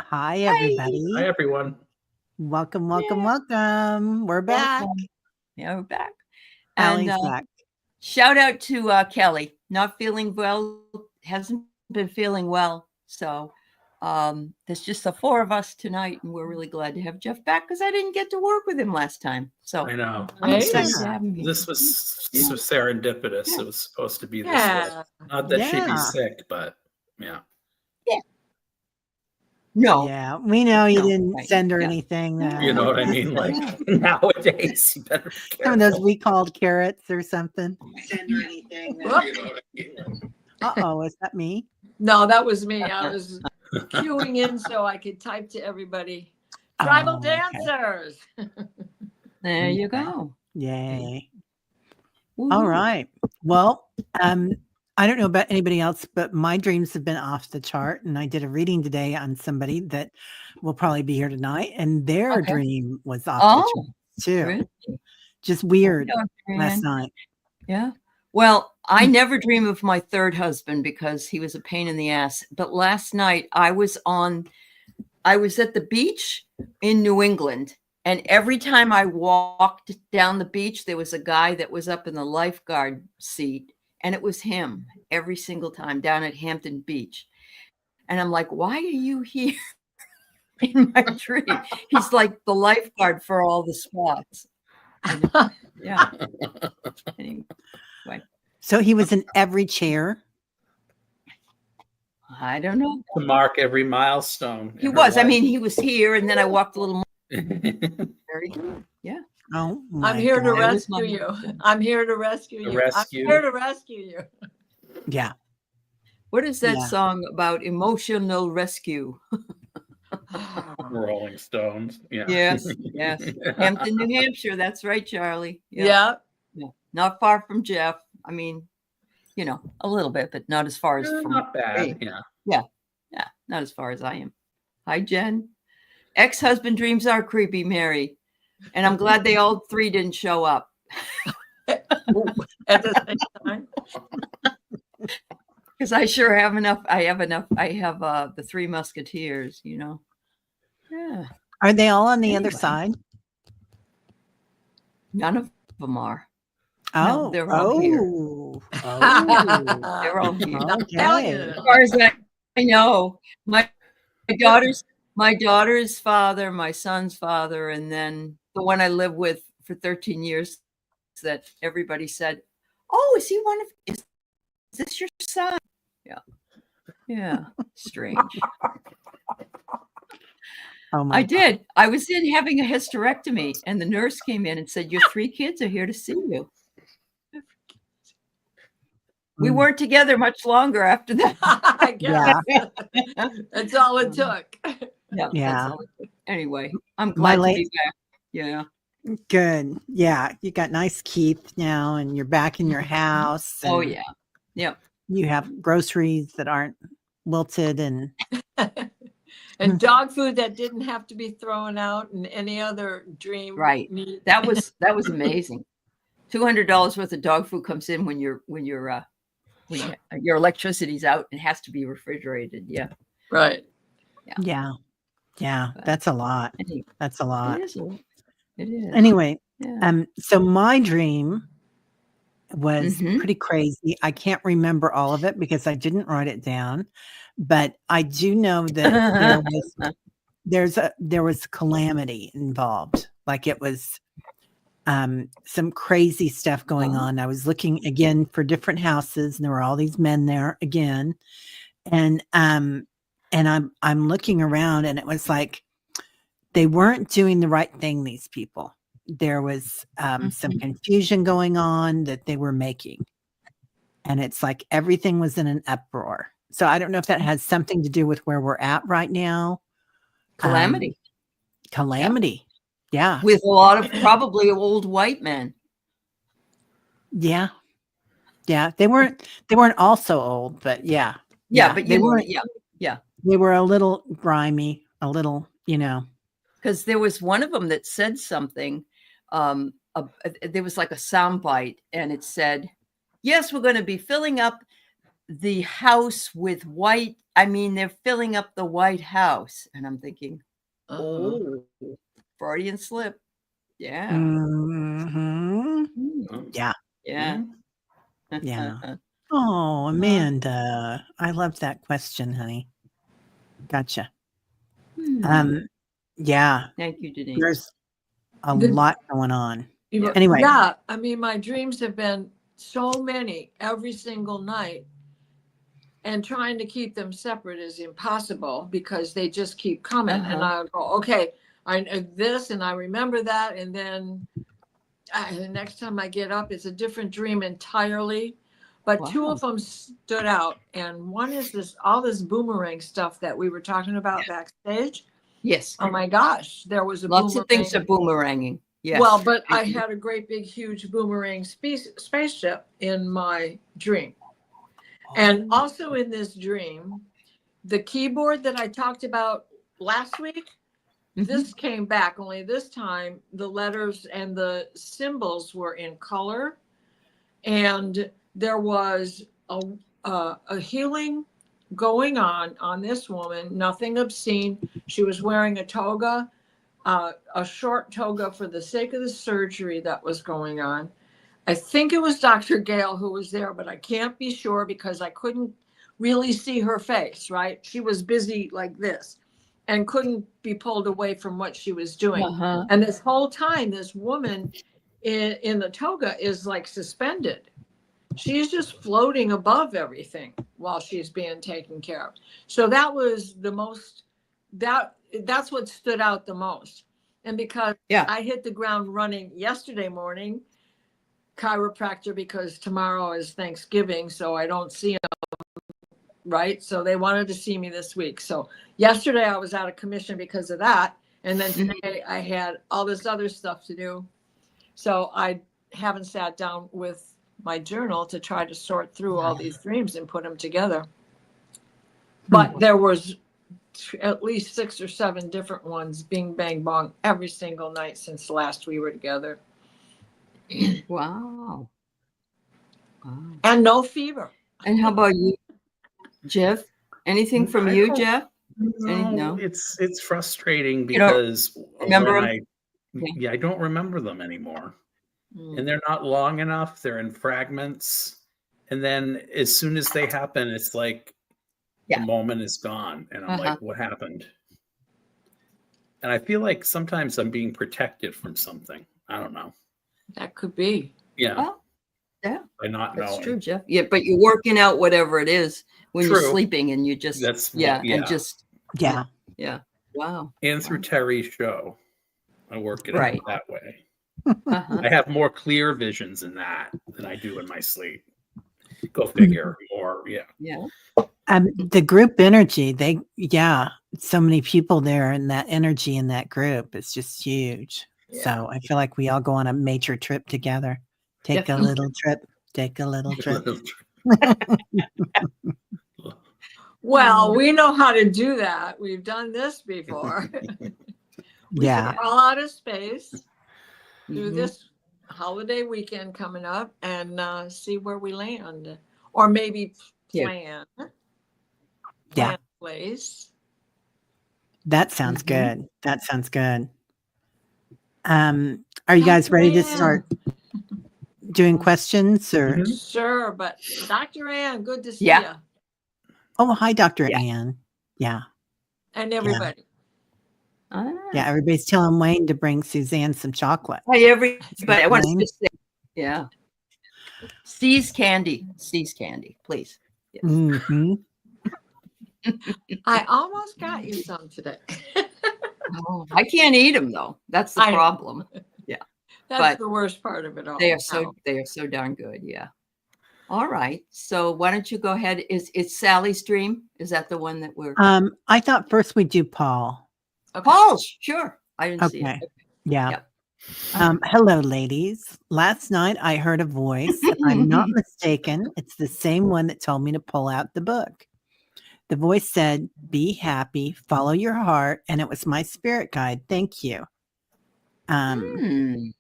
Hi, everybody. Hi, everyone. Welcome. We're back. Welcome. Yeah, we're back. Allie's back. Shout out to Kelly. Not feeling well. Hasn't been feeling well. So there's just the four of us tonight, and we're really glad to have Jeff back because I didn't get to work with him last time. So I know. I'm excited to have him here. This was serendipitous. It was supposed to be this way. Not that she'd be sick, but yeah. No. Yeah, we know you didn't send her anything. You know what I mean? Like nowadays, you better be careful. Some of those we called carrots or something. Send her anything. Uh-oh, is that me? No, that was me. I was queuing in so I could type to everybody. Tribal dancers. There you go. Yay. All right. Well, I don't know about anybody else, but my dreams have been off the chart. And I did a reading today on somebody that will probably be here tonight. And their dream was off the chart too. Really? Just weird last night. Yeah. Well, I never dream of my third husband because he was a pain in the ass. But last night I was at the beach in New England. And every time I walked down the beach, there was a guy that was up in the lifeguard seat. And it was him every single time down at Hampton Beach. And I'm like, why are you here in my dream? He's like the lifeguard for all the spots. And, yeah. Anyway. So he was in every chair? I don't know. To mark every milestone. He was. I mean, he was here, and then I walked a little more. Very good. Yeah. Oh, I'm here to rescue you. I'm here to rescue you. I'm here to rescue you. Yeah. What is that song about emotional rescue? Rolling Stones. Yeah. Yes. Hampton, New Hampshire. That's right, Charlie. Yeah. Not far from Jeff. I mean, a little bit, but not as far as from not bad. Me. Yeah. Not as far as I am. Hi, Jen. Ex-husband dreams are creepy, Mary. And I'm glad they all three didn't show up. At the same time. Because I sure have enough. I have the Three Musketeers, Yeah. Are they all on the other side? None of them are. Oh, no, they're all here. They're all here. Okay. As far as I know, my daughter's father, my son's father, and then the one I lived with for 13 years that everybody said, oh, is this your son? Yeah. Strange. I did. I was having a hysterectomy and the nurse came in and said, your 3 kids are here to see you. We weren't together much longer after that. I guess. That's all it took. Yeah. Anyway, I'm glad to be back. Yeah. Good. Yeah. You got nice Keith now and you're back in your house. Oh, yeah. Yep. You have groceries that aren't wilted and dog food that didn't have to be thrown out and any other dream. Right. That was amazing. $200 worth of dog food comes in when your electricity's out and has to be refrigerated. Yeah. Right. Yeah. That's a lot. That's a lot. It is. Anyway, so my dream was pretty crazy. I can't remember all of it because I didn't write it down, but I do know that there was calamity involved. Like it was some crazy stuff going on. I was looking again for different houses and there were all these men there again. And I'm looking around and it was like they weren't doing the right thing, these people. There was some confusion going on that they were making. And it's like everything was in an uproar. So I don't know if that has something to do with where we're at right now. Calamity. Yeah. With a lot of probably old white men. Yeah. They weren't all so old, but yeah. Yeah, but they weren't. Yeah. They were a little grimy, a little, Because there was one of them that said something. There was like a soundbite, and it said, "Yes, we're going to be filling up the house with white. I mean, they're filling up the White House, and I'm thinking, oh, Freudian slip. Yeah. Mhm. Yeah. Yeah. Yeah. Oh, Amanda. I love that question, honey. Gotcha. Yeah. Thank you, Denise. There's a lot going on. Yeah. Anyway. Yeah. I mean, my dreams have been so many every single night. And trying to keep them separate is impossible because they just keep coming. And I go, okay, I know this and I remember that. And then the next time I get up, it's a different dream entirely. But two of them stood out. And one is all this boomerang stuff that we were talking about backstage. Yes. Oh my gosh, there was lots of things are boomeranging. Yes. Well, but I had a great big, huge boomerang spaceship in my dream. And also in this dream, the keyboard that I talked about last week, this came back, only this time the letters and the symbols were in color. And there was a healing going on this woman, nothing obscene. She was wearing a toga, a short toga for the sake of the surgery that was going on. I think it was Dr. Gale who was there, but I can't be sure because I couldn't really see her face, right? She was busy like this and couldn't be pulled away from what she was doing. And this whole time, this woman in the toga is like suspended. She's just floating above everything while she's being taken care of. So that was the most, that's what stood out the most. And because I hit the ground running yesterday morning, chiropractor, because tomorrow is Thanksgiving, so I don't see them, right? So they wanted to see me this week. So yesterday I was out of commission because of that. And then today I had all this other stuff to do. So I haven't sat down with my journal to try to sort through all these dreams and put them together. But there was at least 6 or 7 different ones, bing, bang, bong, every single night since last we were together. Wow. And no fever. And how about you, Jeff? Anything from you, Jeff? No, it's frustrating because remember I don't remember them anymore. And they're not long enough. They're in fragments. And then as soon as they happen, it's like the moment is gone. And I'm like, what happened? And I feel like sometimes I'm being protected from something. I don't know. That could be. Yeah. Well, yeah. By not knowing. That's true, Jeff. Yeah, but you're working out whatever it is when you're sleeping and you just and just yeah. Wow. And through Terry's show, I work it out that way. I have more clear visions in that than I do in my sleep. Go figure. More, the group energy, so many people there, and that energy in that group is just huge. So I feel like we all go on a major trip together. Take a little trip. Well, we know how to do that. We've done this before. We can all out of space, do this holiday weekend coming up, and see where we land, or maybe plan a place. That sounds good. That sounds good. Are you guys ready to start doing questions or? Sure, but Dr. Ann, good to see you. Oh, hi, Dr. Ann. Yeah. And everybody. Yeah, everybody's telling Wayne to bring Suzanne some chocolate. Hey, everybody. I want to just say, See's candy, please. Yes. I almost got you some today. I can't eat them though. That's the problem. Yeah, that's the worst part of it all. They are so darn good. Yeah. All right. So why don't you go ahead? It's Sally's dream? Is that the one that we're? I thought first we'd do Paul. Okay. Paul, sure. I didn't see it. Yeah. Hello, ladies. Last night I heard a voice. If I'm not mistaken, it's the same one that told me to pull out the book. The voice said, "Be happy, follow your heart," and it was my spirit guide. Thank you. And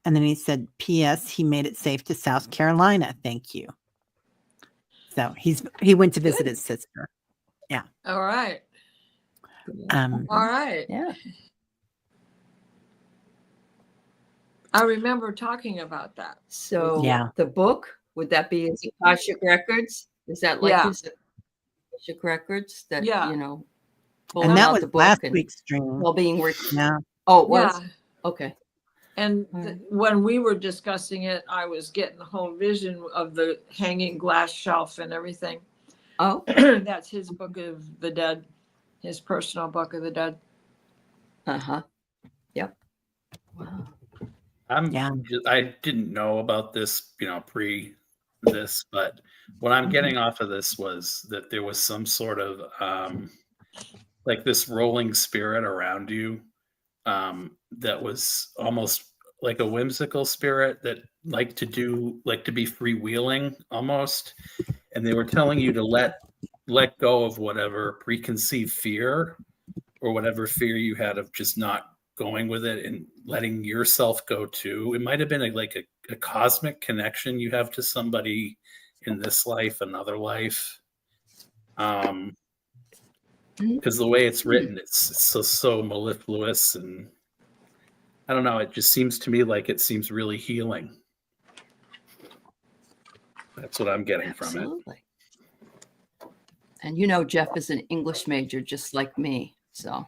then he said, "P.S. He made it safe to South Carolina. Thank you." So he went to visit his sister. All right. Um, All right. Yeah. I remember talking about that. So Yeah. the book, would that be his Akashic Records? Is that like Yeah. his Akashic Records that, Yeah. you know, and pulling that out was the book last and week's stream. while being Yeah. Oh, it was? Yeah. Okay. And when we were discussing it, I was getting the whole vision of the hanging glass shelf and everything. Oh, That's his Book of the Dead, his personal Book of the Dead. uh-huh. Yep. Wow. I didn't know about this, pre this, but what I'm getting off of this was that there was some sort of like this rolling spirit around you that was almost like a whimsical spirit that liked to be freewheeling almost, and they were telling you to let go of whatever preconceived fear or whatever fear you had of just not going with it and letting yourself go too. It might have been a cosmic connection you have to somebody in this life, another life. Because the way it's written, it's so mellifluous, and I don't know. It just seems to me like it seems really healing. That's what I'm getting from it. Absolutely. And Jeff is an English major just like me. So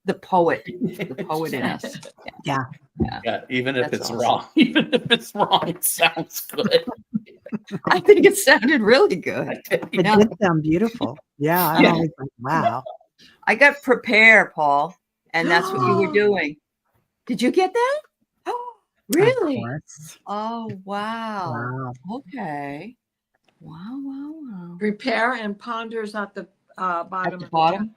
the poet in us. Yeah. Even if That's it's awesome. wrong. Even if it's wrong, it sounds good. I think it sounded really good. It Yeah. did sound beautiful. Yeah. I'm always like, wow. I got Prepare, Paul, and that's what you were doing. Did you get that? Oh, really? Of course. Oh, wow. Wow. Okay. Wow. Prepare and Ponders at the bottom. At the bottom?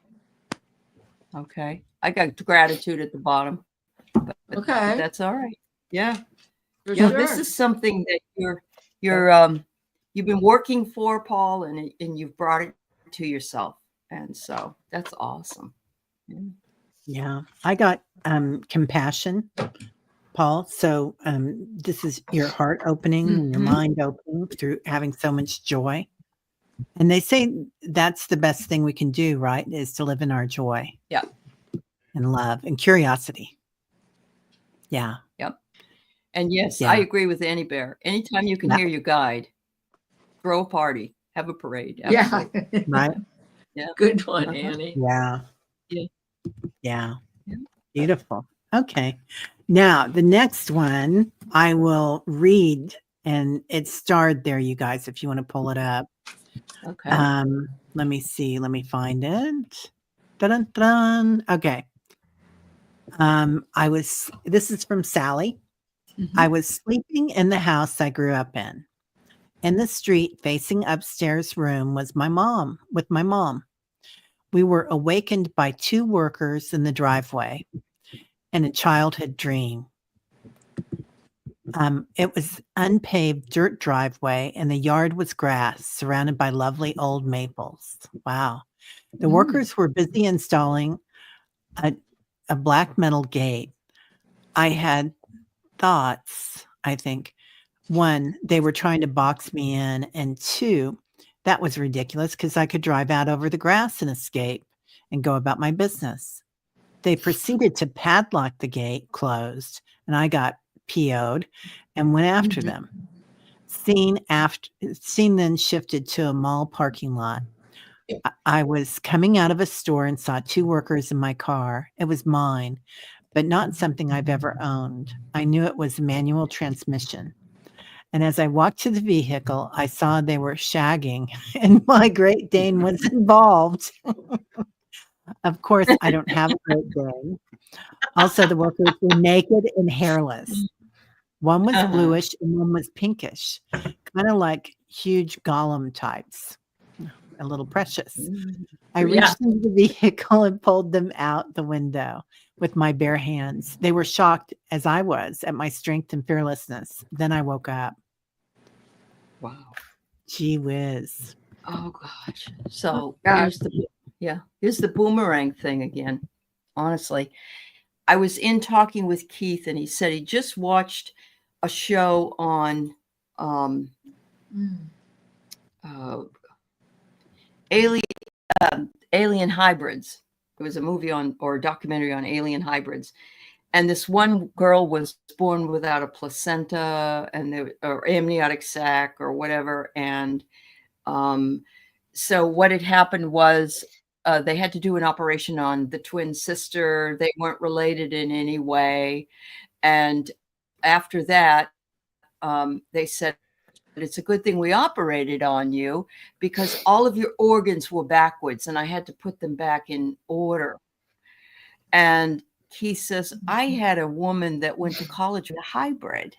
Okay. I got Gratitude at the bottom. But Okay. that's all right. Yeah. For Yeah, sure. this is something that you've been working for, Paul, and you've brought it to yourself. And so that's awesome. Yeah. I got compassion, Paul. So this is your heart opening and your mind opening through having so much joy. And they say that's the best thing we can do, right? Is to live in our joy. Yeah. And love and curiosity. Yeah. Yep. And yes, Yeah. I agree with Annie Bear. Anytime you can hear your guide, throw a party, have a parade. Absolutely. Yeah. Right. Yeah. Good one, Annie. Yeah. Yeah. Yeah. Yeah. Beautiful. Okay. Now, the next one I will read, and it's starred there, you guys, if you want to pull it up. Okay. Let me see. Let me find it. Dun-dun-dun. Okay. This is from Sally. I was sleeping in the house I grew up in. In the street facing upstairs room was my mom. We were awakened by two workers in the driveway and a childhood dream. It was unpaved dirt driveway and the yard was grass surrounded by lovely old maples. Wow. The workers were busy installing a black metal gate. I had thoughts, I think. One, they were trying to box me in, and two, that was ridiculous because I could drive out over the grass and escape and go about my business. They proceeded to padlock the gate closed, and I got PO'd and went after them. Scene then shifted to a mall parking lot. I was coming out of a store and saw two workers in my car. It was mine, but not something I've ever owned. I knew it was a manual transmission. And as I walked to the vehicle, I saw they were shagging and my Great Dane was involved. Of course, I don't have a Great Dane. Also, the workers were naked and hairless. One was bluish and one was pinkish, kind of like huge golem types. A little precious. I reached into the vehicle and pulled them out the window with my bare hands. They were shocked, as I was, at my strength and fearlessness. Then I woke up. Wow. Gee whiz. Oh gosh. So here's the boomerang thing again. Honestly, I was in talking with Keith and he said he just watched a show on alien alien hybrids. It was a movie or a documentary on alien hybrids. And this one girl was born without a placenta or amniotic sac or whatever. And so what had happened was they had to do an operation on the twin sister. They weren't related in any way. And after that, they said, it's a good thing we operated on you because all of your organs were backwards and I had to put them back in order. And he says, I had a woman that went to college with a hybrid.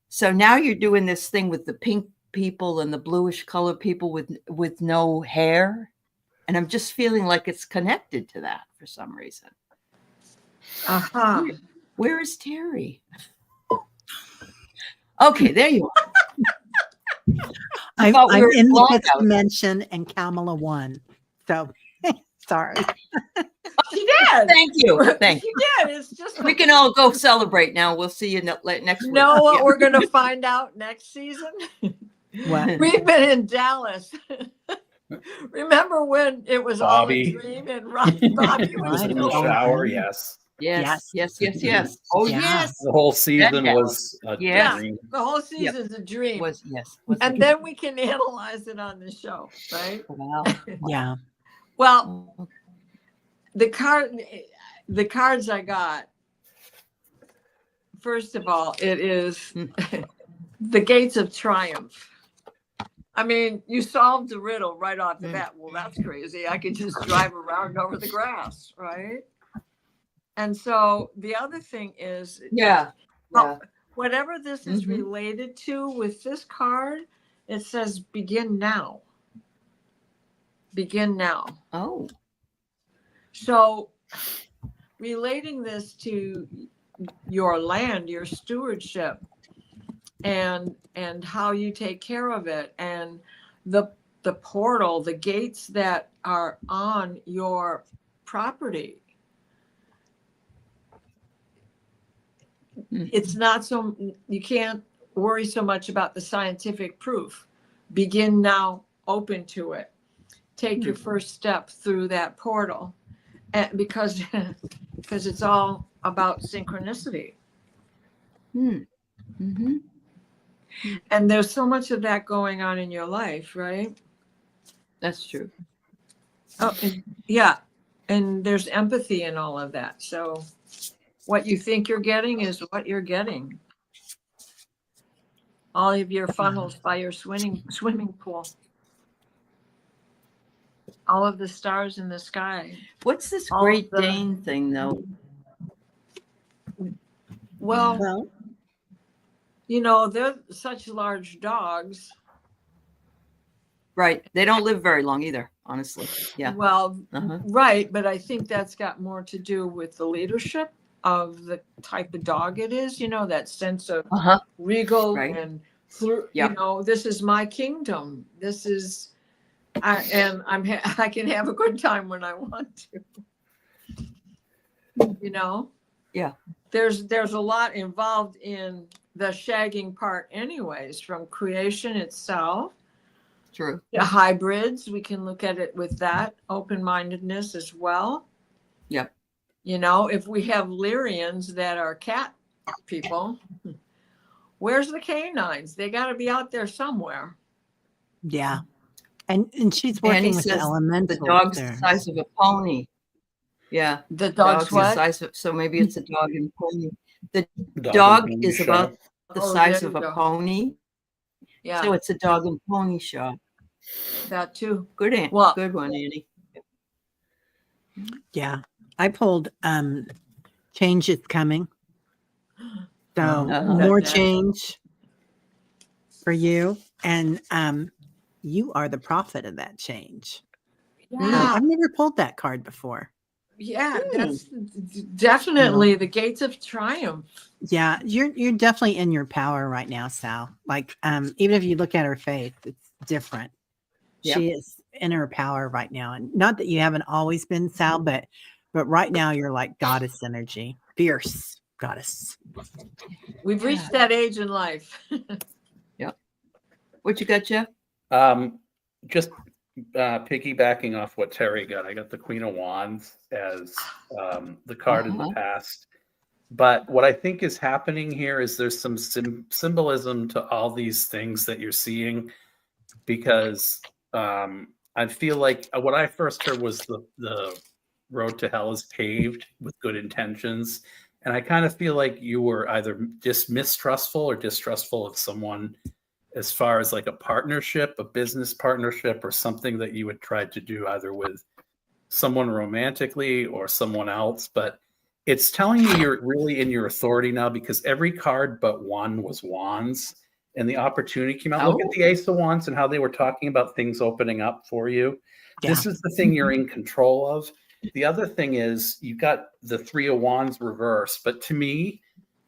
So now you're doing this thing with the pink people and the bluish color people with no hair. And I'm just feeling like it's connected to that for some reason. Uh-huh. Where is Terry? Okay, there you are. I'm we were in the blocked fifth out. dimension and Kamala won. So sorry. She did. Thank you. Thank you. She did. It's just We can all go celebrate now. We'll see you next week. know what Yeah. we're going to find out next season? What? We've been in Dallas. Remember when it was Bobby. all a dream and Bobby was Right, In the Oh, shower, okay. yes. Yes. Oh, Yeah. yes. The whole season That was a Yeah. dream. the whole season's a dream. Was a And dream. then we can analyze it on the show, right? Wow. Yeah. Well, the cards I got, first of all, it is the Gates of Triumph. I mean, you solved the riddle right off the bat. Well, that's crazy. I could just drive around over the grass, right? And so the other thing is, Yeah. whatever this is related to with this card, it says begin now. Begin now. Oh. So relating this to your land, your stewardship, and how you take care of it, and the portal, the gates that are on your property. It's not so, you can't worry so much about the scientific proof. Begin now, open to it. Take your first step through that portal, and because it's all about synchronicity. Mm-hmm. And there's so much of that going on in your life, right? That's true. Oh, yeah. And there's empathy in all of that. So what you think you're getting is what you're getting. All of your funnels by your swimming pool. All of the stars in the sky. What's this All Great the- Dane thing, though? Well, you know, they're such large dogs. Right. They don't live very long either, honestly. Yeah. Well, Uh-huh. right. But I think that's got more to do with the leadership of the type of dog it is, you know, that sense of Uh-huh. regal Right. and through, Yeah. you know, this is my kingdom. This is, I can have a good time when I want to, you know? Yeah. There's a lot involved in the shagging part anyways, from creation itself. True. The hybrids, we can look at it with that open-mindedness as well. Yep. You know, if we have Lyrians that are cat people, where's the canines? They got to be out there somewhere. Yeah. And she's And he working with the says elemental. the dog's there. the size of a pony. Yeah. The dog's the what? size of, so maybe it's a dog and pony. The Dog dog and is pony about show. the Oh, size there of you a go. pony. Yeah, So it's a dog and pony show. that too. Good, Well- good one, Annie. Yeah. I pulled change is coming. So Uh-huh. more That's it. change for you. And you are the prophet of that change. Yeah, I've never pulled that card before. yeah, that's definitely the gates of triumph. Yeah, you're definitely in your power right now, Sal. Like even if you look at her face, it's different. Yeah. She is in her power right now. And not that you haven't always been, Sal, but right now you're like goddess energy. Fierce goddess. We've reached that age in life. What you got, Jeff? Just piggybacking off what Terry got, I got the Queen of Wands as the card in the past. But what I think is happening here is there's some symbolism to all these things that you're seeing, because I feel like what I first heard was the road to hell is paved with good intentions. And I kind of feel like you were either just mistrustful or distrustful of someone as far as like a partnership, a business partnership, or something that you would try to do either with someone romantically or someone else. But it's telling me you're really in your authority now, because every card but one was wands and the opportunity came out. Look at the Ace of Wands and how they were talking about things opening up for you. Yeah. This is the thing you're in control of. The other thing is you got the Three of Wands reversed. But to me,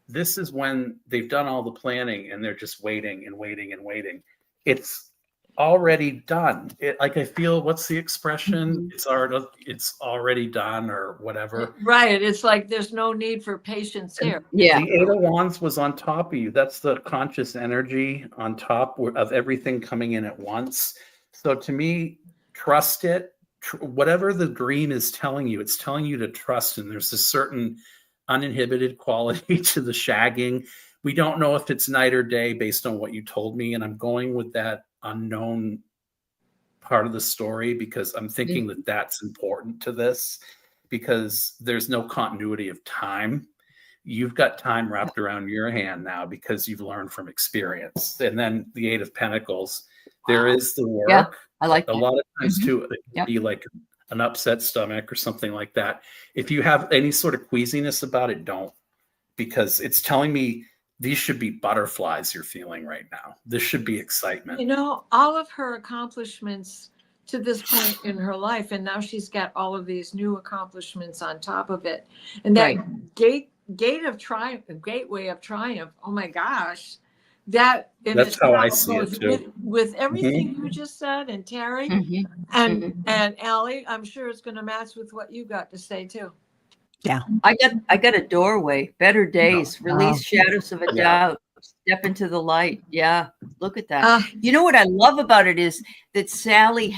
this is when they've done all the planning and they're just waiting and waiting and waiting. It's already done. Like, I feel, what's the expression? It's already done, or whatever. Right. It's like there's no need for patience here. Yeah. The Eight of Wands was on top of you. That's the conscious energy on top of everything coming in at once. So to me, trust it. Whatever the dream is telling you, it's telling you to trust. And there's a certain uninhibited quality to the shagging. We don't know if it's night or day based on what you told me. And I'm going with that unknown part of the story because I'm thinking that that's important to this, because there's no continuity of time. You've got time wrapped around your hand now because you've learned from experience. And then the Eight of Pentacles, there is the work. Yeah, I like a lot of times too, it can be like an upset stomach or something like that. If you have any sort of queasiness about it, don't, because it's telling me these should be butterflies you're feeling right now. This should be excitement. You know, all of her accomplishments to this point in her life, and now she's got all of these new accomplishments on top of it. And that gateway of triumph, oh my gosh. That's how I see it too. With everything you just said, and Terry and Allie, I'm sure it's going to match with what you got to say too. Yeah. I got a doorway, better days, release shadows of a doubt, step into the light. Yeah. Look at that. You know what I love about it is that Sally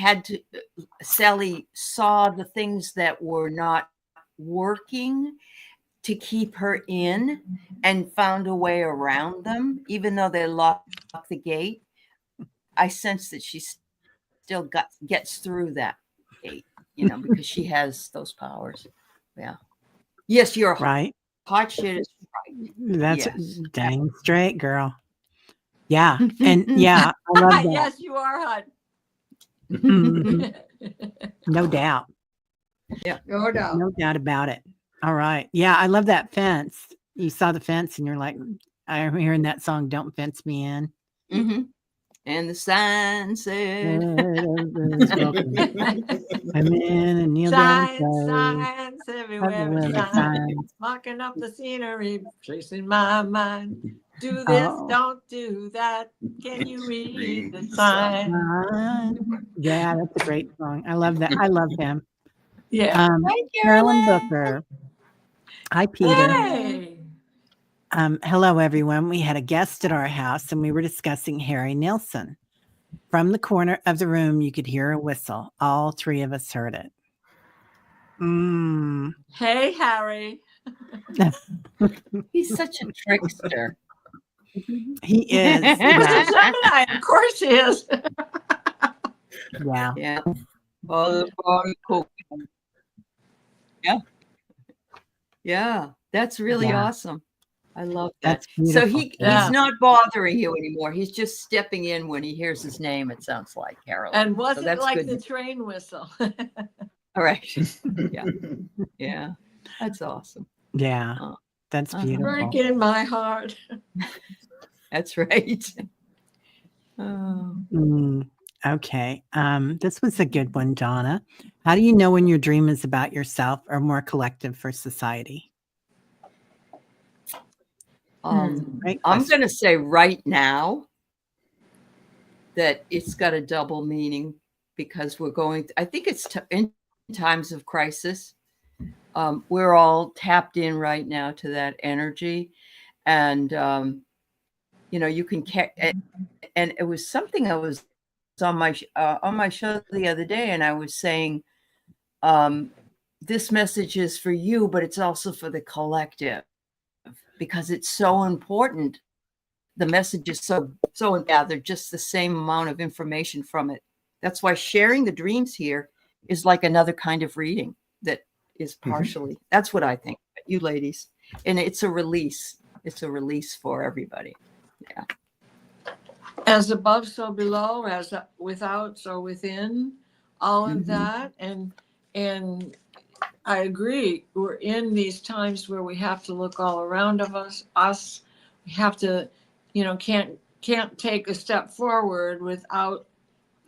saw the things that were not working to keep her in and found a way around them, even though they locked the gate. I sense that she still gets through that gate, you know, because she has those powers. Yeah. Yes, you're right. Hot shit is right. That's dang straight, girl. Yeah. And yeah, I love that. Yes, you are hot. No doubt. Yeah. No doubt. No doubt about it. All right. Yeah, I love that fence. You saw the fence and you're like, I'm hearing that song, Don't Fence Me In. Mm-hmm. And the sign said, I'm in and kneel down. Signs everywhere. Signs marking up the scenery, tracing my mind. Do this, don't do that. Can you read the sign? Yeah, that's a great song. I love that. I love him. Yeah. Hi, Carolyn Booker. Hi, Peter. Hey. Hello, everyone. We had a guest at our house and we were discussing Harry Nilsson. From the corner of the room, you could hear a whistle. All three of us heard it. Hey, Harry. He's such a trickster. He is. Yeah. Of course he is. Yeah. Yeah. Yeah. Yeah. That's really awesome. I love that. So he's not bothering you anymore. He's just stepping in when he hears his name, it sounds like, Carolyn. And wasn't it like the train whistle? All right. Yeah. Yeah. That's awesome. Yeah. That's beautiful. Breaking my heart. That's right. Okay. This was a good one, Donna. How do you know when your dream is about yourself or more collective for society? I'm going to say right now that it's got a double meaning because we're going, I think it's in times of crisis. We're all tapped in right now to that energy. And, you know, you can, and it was something I was on my show the other day, and I was saying, this message is for you, but it's also for the collective, because it's so important. The message is so gathered just the same amount of information from it. That's why sharing the dreams here is like another kind of reading that is partially. That's what I think, you ladies. And it's a release. It's a release for everybody. Yeah. As above, so below, as without, so within, all of that. And I agree. We're in these times where we have to look all around of us. We have to, can't take a step forward without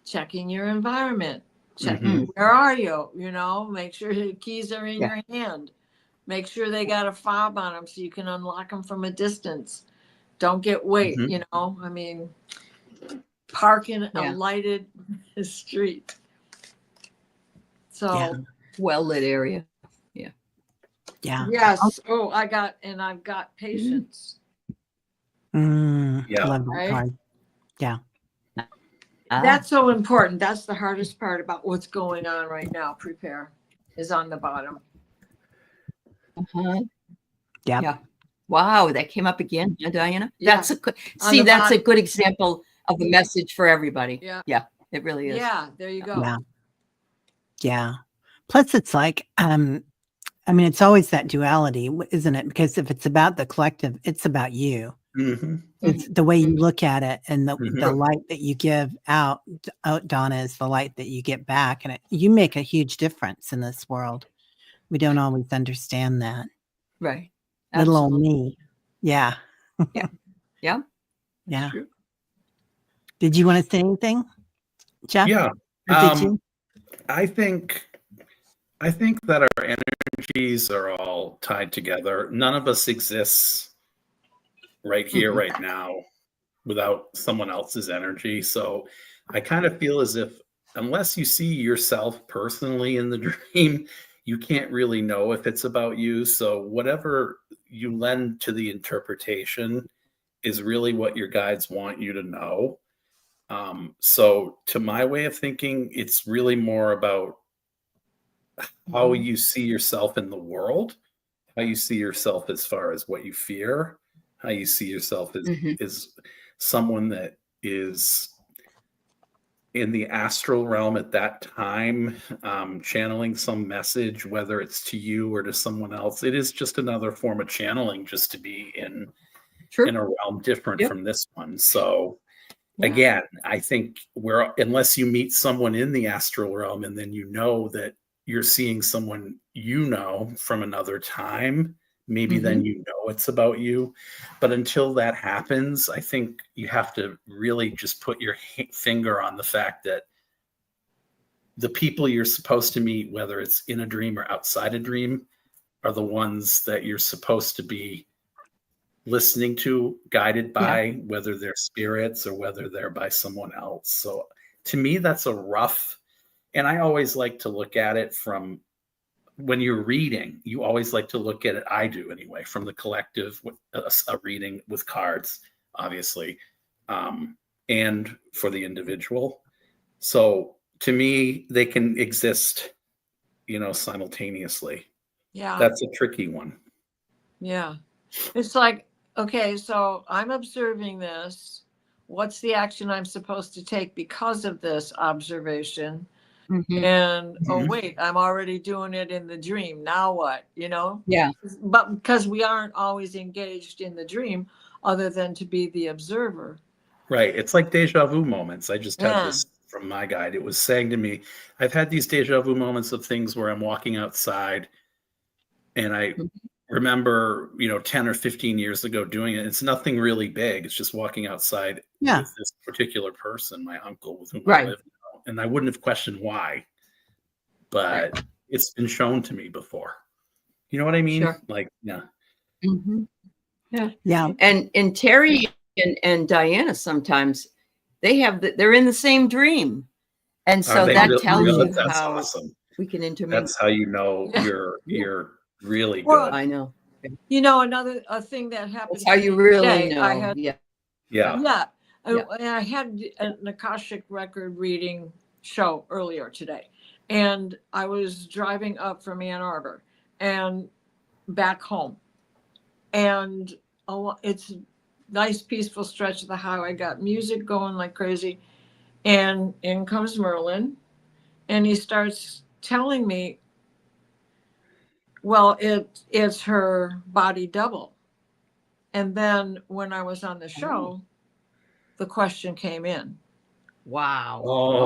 checking your environment. Checking where are you? Make sure your keys are in your hand. Make sure they got a fob on them so you can unlock them from a distance. Don't get weight. Park in a lighted street. So well-lit area. Yeah. Yes. Oh, I've got patience. Love that Right? card. Yeah. That's so important. That's the hardest part about what's going on right now. Prepare is on the bottom. Yeah. Wow, that came up again, Diana. Yeah. That's a good example of a message for everybody. Yeah, it really is. Yeah, there you go. Yeah. Plus, it's like, it's always that duality, isn't it? Because if it's about the collective, it's about you. It's the way you look at it, and the light that you give out, Donna, is the light that you get back, and you make a huge difference in this world. We don't always understand that. Right. Little old me. Yeah. Yeah. True. Did you want to say anything, Jeff? Yeah. Did you? I think that our energies are all tied together. None of us exists right here, right now, without someone else's energy. So I kind of feel as if unless you see yourself personally in the dream, you can't really know if it's about you. So whatever you lend to the interpretation is really what your guides want you to know. So to my way of thinking, it's really more about how you see yourself in the world, how you see yourself as far as what you fear, how you see yourself as someone that is in the astral realm at that time, channeling some message, whether it's to you or to someone else. It is just another form of channeling, just to be in a realm different from this one. So again, I think unless you meet someone in the astral realm and then that you're seeing someone from another time, maybe then it's about you. But until that happens, I think you have to really just put your finger on the fact that the people you're supposed to meet, whether it's in a dream or outside a dream, are the ones that you're supposed to be listening to, guided by, whether they're spirits or whether they're by someone else. So to me, that's a rough, and I always like to look at it from when you're reading, you always like to look at it, I do anyway, from the collective, a reading with cards, obviously, and for the individual. So to me, they can exist, simultaneously. Yeah. That's a tricky one. Yeah. It's like, okay, so I'm observing this. What's the action I'm supposed to take because of this observation? And oh wait, I'm already doing it in the dream. Now what? Yeah. But because we aren't always engaged in the dream, other than to be the observer. Right. It's like deja vu moments. I just had this from my guide. It was saying to me, I've had these deja vu moments of things where I'm walking outside, and I remember 10 or 15 years ago doing it. It's nothing really big. It's just walking outside with this particular person, my uncle, with whom I live. And I wouldn't have questioned why, but it's been shown to me before. You know what I mean? Sure. Like, yeah. Yeah. And Terry and Diana, sometimes they're in the same dream. And so that tells you how awesome. We can intermingle. That's how you're really good. Well, I know. Another thing that happened. That's how you really today, know. I had, yeah. I had an Akashic record reading show earlier today, and I was driving up from Ann Arbor and back home, and it's a nice peaceful stretch of the highway, got music going like crazy, and in comes Merlin, and he starts telling me, well, it's her body double. And then when I was on the show, the question came in. Wow. Oh.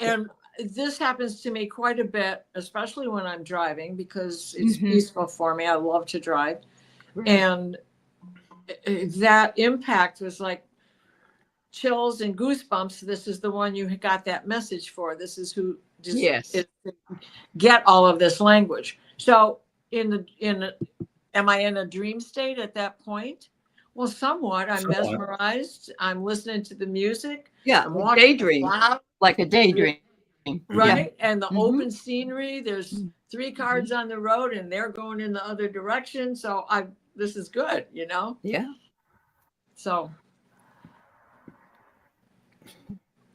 And this happens to me quite a bit, especially when I'm driving, because it's peaceful for me. I love to drive. Right. And that impact was like chills and goosebumps. This is the one you got that message for. This is who get all of this language. So am I in a dream state at that point? Well, somewhat. I'm mesmerized. I'm listening to the music. Yeah, I'm daydream, like a daydream. Right. Yeah. And the open scenery, there's 3 cars on the road and they're going in the other direction. So this is good, Yeah. So.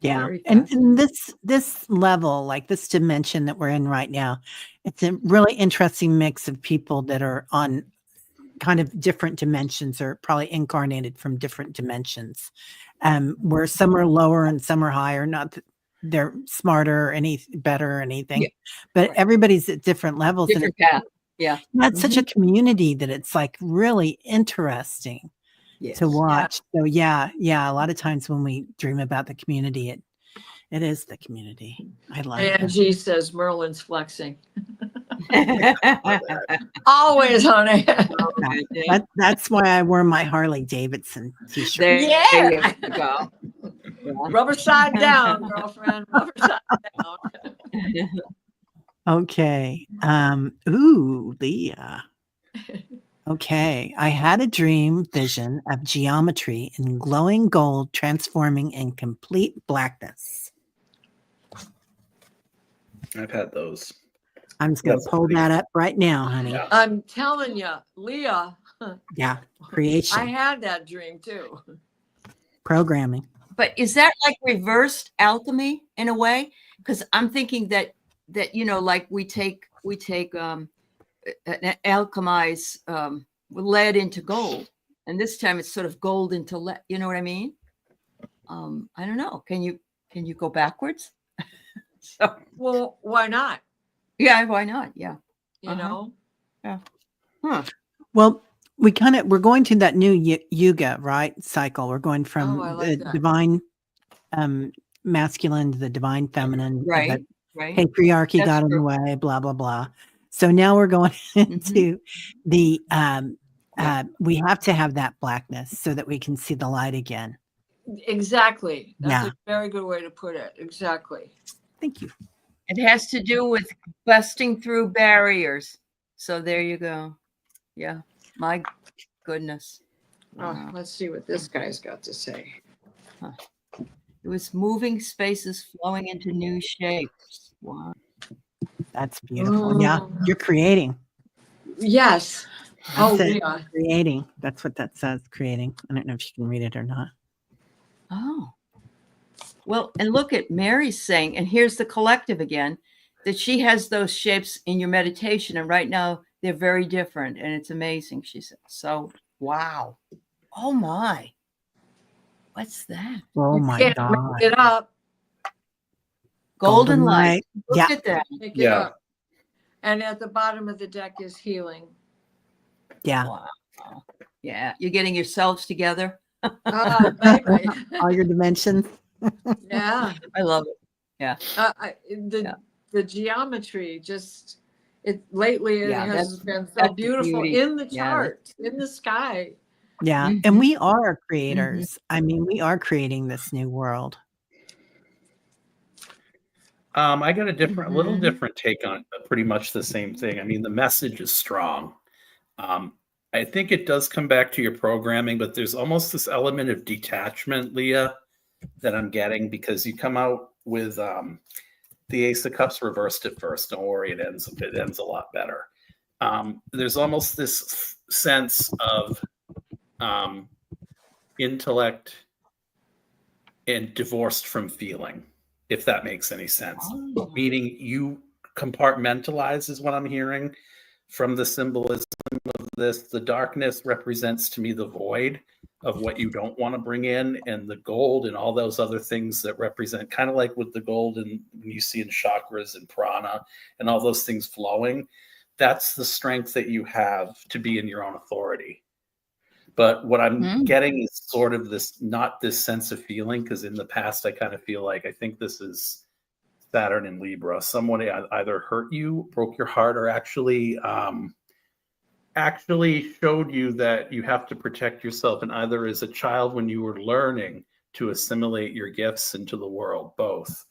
Yeah. And this level, like this dimension that we're in right now, it's a really interesting mix of people that are on kind of different dimensions, or probably incarnated from different dimensions, where some are lower and some are higher. Not that they're smarter or any better or anything, but everybody's at different levels. Different path. Yeah. That's such a community that it's like really interesting to watch. So yeah, a lot of times when we dream about the community, it is the community. I like it. Angie says Merlin's flexing. Always, honey. That's why I wore my Harley Davidson t-shirt. There you go. Rubber side down, girlfriend. Rubber side down. Okay. Ooh, Leah. Okay. I had a dream vision of geometry in glowing gold transforming in complete blackness. I've had those. I'm just going to pull that up right now, honey. Yeah. I'm telling you, Leah. Yeah. Creation. I had that dream too. Programming. But is that like reversed alchemy in a way? Because I'm thinking that like we take alchemize lead into gold, and this time it's sort of gold into lead. You know what I mean? I don't know. Can you go backwards? So, well, why not? Yeah, why not? Yeah, you know. Yeah. Huh. Well, we're going to that new yuga, right? Cycle. We're going from the divine masculine to the divine feminine. Right. Patriarchy got in the way, blah, blah, blah. So now we're going into the, we have to have that blackness so that we can see the light again. Exactly. That's a very good way to put it. Exactly. Thank you. It has to do with busting through barriers. So there you go. Yeah. My goodness. Oh, let's see what this guy's got to say. Huh. It was moving spaces flowing into new shapes. Wow. That's beautiful. Yeah. You're creating. Yes. Yeah. Creating. That's what that says. Creating. I don't know if you can read it or not. Oh. Well, and look at Mary's saying, and here's the collective again, that she has those shapes in your meditation. And right now they're very different. And it's amazing, she said. So, wow. Oh, my. What's that? Oh, my God. Make it up. Golden light. Look Yeah. at that. Make it up. And at the bottom of the deck is healing. Yeah. Wow. Yeah. You're getting yourselves together. All your dimensions. Yeah. I love it. Yeah. The geometry just lately it has been so beautiful in the chart, in the sky. Yeah. And we are creators. I mean, we are creating this new world. I got a little different take on it, but pretty much the same thing. I mean, the message is strong. I think it does come back to your programming, but there's almost this element of detachment, Leah, that I'm getting, because you come out with the Ace of Cups reversed at first. Don't worry, it ends a lot better. There's almost this sense of intellect and divorced from feeling, if that makes any sense. Oh. Meaning you compartmentalize is what I'm hearing from the symbolism of this. The darkness represents to me the void of what you don't want to bring in, and the gold and all those other things that represent, kind of like with the gold and when you see in chakras and prana and all those things flowing, that's the strength that you have to be in your own authority. But what I'm getting is sort of this, not this sense of feeling, because in the past I kind of feel like, I think this is Saturn in Libra. Someone either hurt you, broke your heart, or actually showed you that you have to protect yourself. And either as a child, when you were learning to assimilate your gifts into the world, both,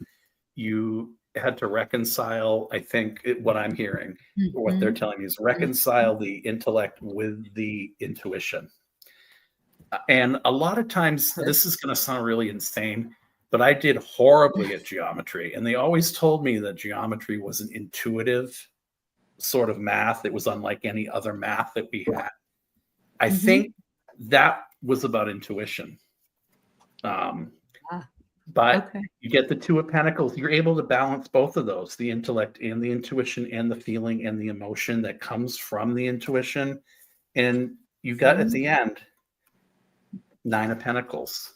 you had to reconcile, I think what I'm hearing, or what they're telling me is reconcile the intellect with the intuition. And a lot of times, this is going to sound really insane, but I did horribly at geometry. And they always told me that geometry was an intuitive sort of math. It was unlike any other math that we had. I think that was about intuition. But you get the Two of Pentacles. You're able to balance both of those, the intellect and the intuition and the feeling and the emotion that comes from the intuition. And you got at the end, Nine of Pentacles.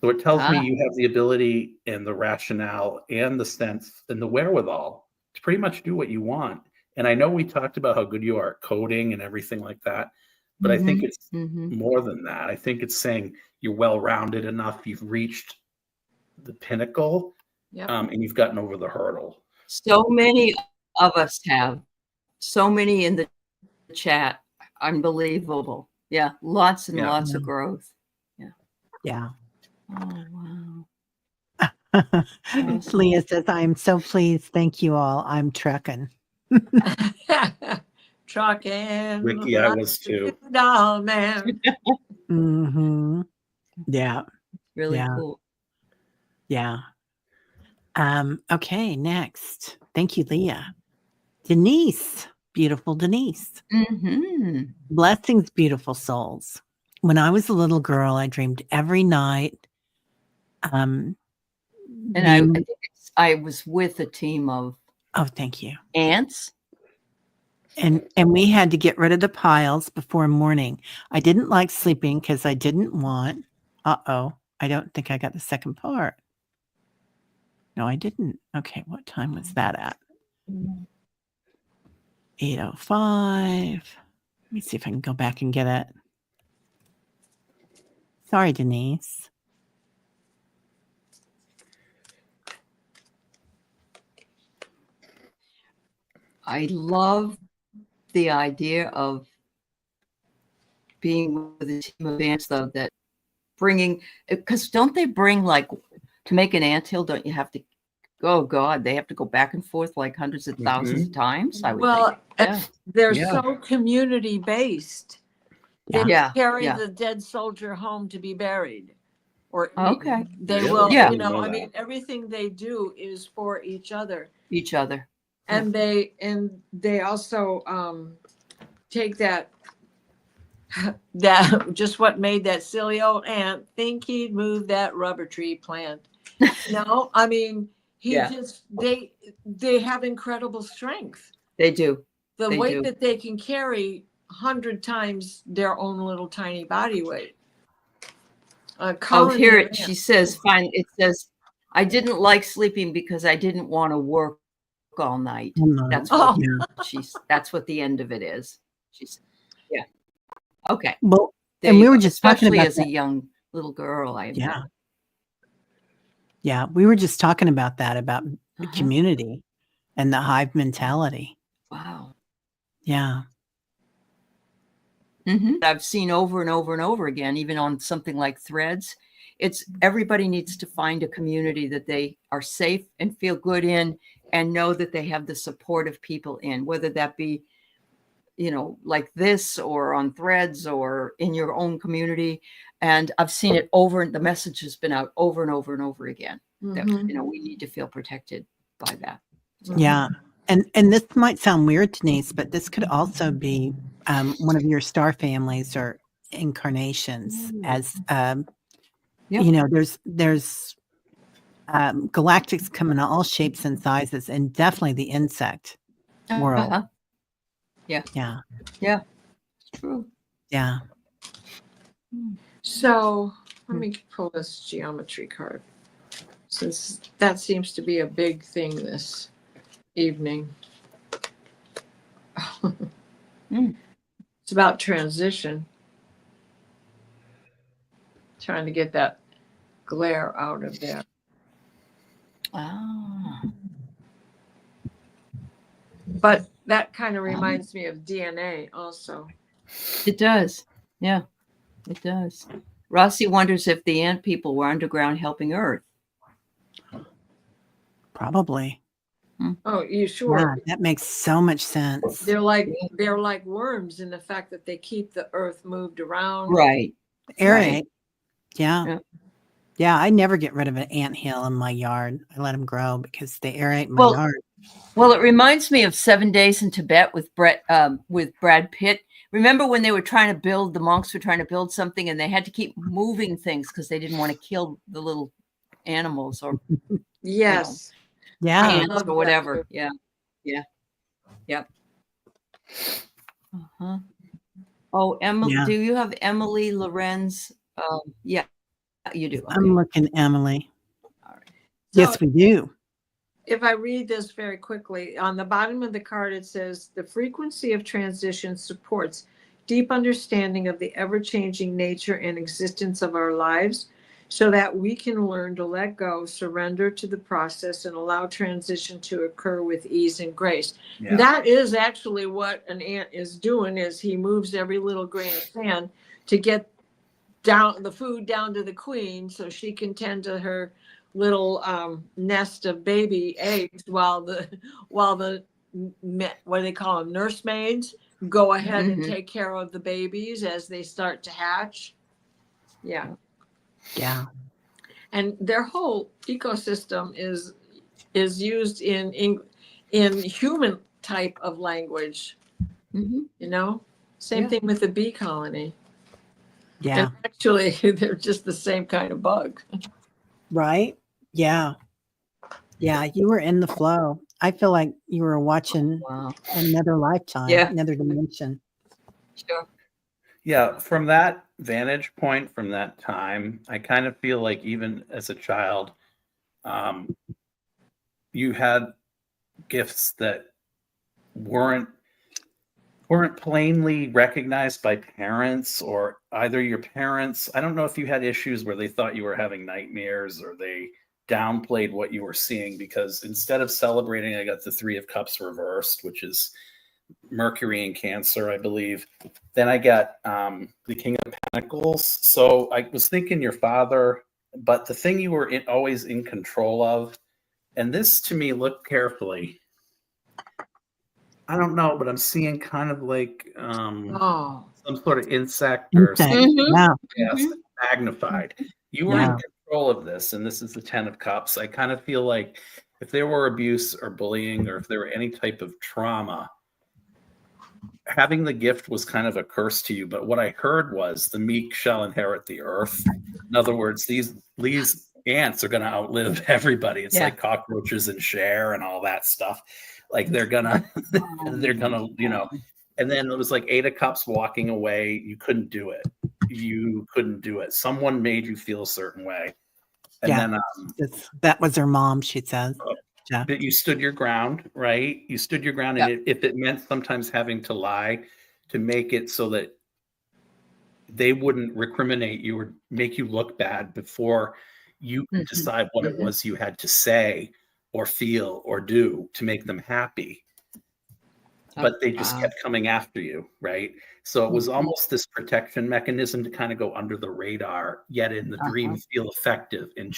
So it tells me you have the ability and the rationale and the sense and the wherewithal to pretty much do what you want. And I know we talked about how good you are at coding and everything like that, but I think it's more than that. I think it's saying you're well-rounded enough, you've reached the pinnacle, and you've gotten over the hurdle. So many of us have. So many in the chat. Unbelievable. Yeah, lots and lots of growth. Yeah. Oh, wow. Leah says, I am so pleased. Thank you all. I'm trucking. Trucking. Ricky, I was too. Doll man. Yeah. Really cool. Yeah. Okay, next. Thank you, Leah. Denise. Beautiful Denise. Blessings, beautiful souls. When I was a little girl, I dreamed every night. And I think I was with a team of thank you. ants. And we had to get rid of the piles before morning. I didn't like sleeping because I didn't want. I don't think I got the second part. No, I didn't. Okay, what time was that at? 8:05. Let me see if I can go back and get it. Sorry, Denise. I love the idea of being with a team of ants, though, that bringing, because don't they bring, like, to make an anthill, don't you have to, oh God, they have to go back and forth like hundreds of thousands of times? I would think. They're so community based. They carry the dead soldier home to be buried. Or they will, you know, I mean, everything they do is for each other. And they also take that just what made that silly old ant think he'd move that rubber tree plant. No, I mean, they have incredible strength. They do. The weight that they can carry 100 times their own little tiny body weight. Here it. She says, fine. It says, I didn't like sleeping because I didn't want to work all night. That's what that's what the end of it is. She's okay. Well, and we were just talking about as a young little girl. We were just talking about that, about the community and the hive mentality. Wow. Yeah. I've seen over and over and over again, even on something like Threads. It's everybody needs to find a community that they are safe and feel good in, and know that they have the support of people in, whether that be, you know, like this or on Threads or in your own community. And I've seen it the message has been out over and over and over again that, you know, we need to feel protected by that. Yeah. And this might sound weird, Denise, but this could also be one of your star families or incarnations as Yep. You know, there's galactics come in all shapes and sizes, and definitely the insect world. Uh-huh. Yeah. Yeah. Yeah. It's true. Yeah. So let me pull this geometry card, since that seems to be a big thing this evening. It's about transition. Trying to get that glare out of there. Ah. But that kind of reminds me of DNA also. It does. Yeah, it does. Rossi wonders if the ant people were underground helping Earth. Probably. Oh, you sure? Yeah, that makes so much sense. They're like worms in the fact that they keep the earth moved around. Right. Aerate. Right. Yeah. Yeah. Yeah, I never get rid of an anthill in my yard. I let them grow because they aerate my yard. Well, it reminds me of 7 Days in Tibet with Brad Pitt. Remember when they were trying to build, the monks were trying to build something, and they had to keep moving things because they didn't want to kill the little animals or Yes. Yeah. ants or whatever. Yeah. Yeah. Yep. Uh-huh. Oh, Emily, Yeah. do you have Emily Lorenz? Yeah, you do. Okay. I'm looking, Emily. All right. Yes, we do. If I read this very quickly, on the bottom of the card, it says the frequency of transition supports deep understanding of the ever-changing nature and existence of our lives so that we can learn to let go, surrender to the process, and allow transition to occur with ease and grace. Yeah. That is actually what an ant is doing, is he moves every little grain of sand to get down the food down to the queen so she can tend to her little nest of baby eggs while the what do they call them, nursemaids, go ahead and take care of the babies as they start to hatch. Yeah. And their whole ecosystem is used in human type of language. You know, same thing with the bee colony. Yeah. And actually they're just the same kind of bug. Right? Yeah. Yeah, you were in the flow. I feel like you were watching another lifetime, another dimension. Sure. Yeah, from that vantage point, from that time, I kind of feel like even as a child, you had gifts that weren't plainly recognized by parents, or either your parents. I don't know if you had issues where they thought you were having nightmares or they downplayed what you were seeing, because instead of celebrating, I got the Three of Cups reversed, which is Mercury in Cancer, I believe. Then I got the King of Pentacles. So I was thinking your father, but the thing you were always in control of, and this to me, look carefully, I don't know, but I'm seeing kind of like some sort of insect or something. Yes, magnified. You were in control of this, and this is the 10 of Cups. I kind of feel like if there were abuse or bullying, or if there were any type of trauma, having the gift was kind of a curse to you. But what I heard was the meek shall inherit the earth. In other words, these ants are going to outlive everybody. It's like cockroaches and Cher and all that stuff. Like they're gonna, you know. And then it was like 8 of Cups walking away. You couldn't do it. You couldn't do it. Someone made you feel a certain way. And then that was her mom, she says. That you stood your ground, right? You stood your ground. And if it meant sometimes having to lie to make it so that they wouldn't recriminate you or make you look bad before you could decide what it was you had to say or feel or do to make them happy. But they just kept coming after you, right? So it was almost this protection mechanism to kind of go under the radar, yet in the dream feel effective and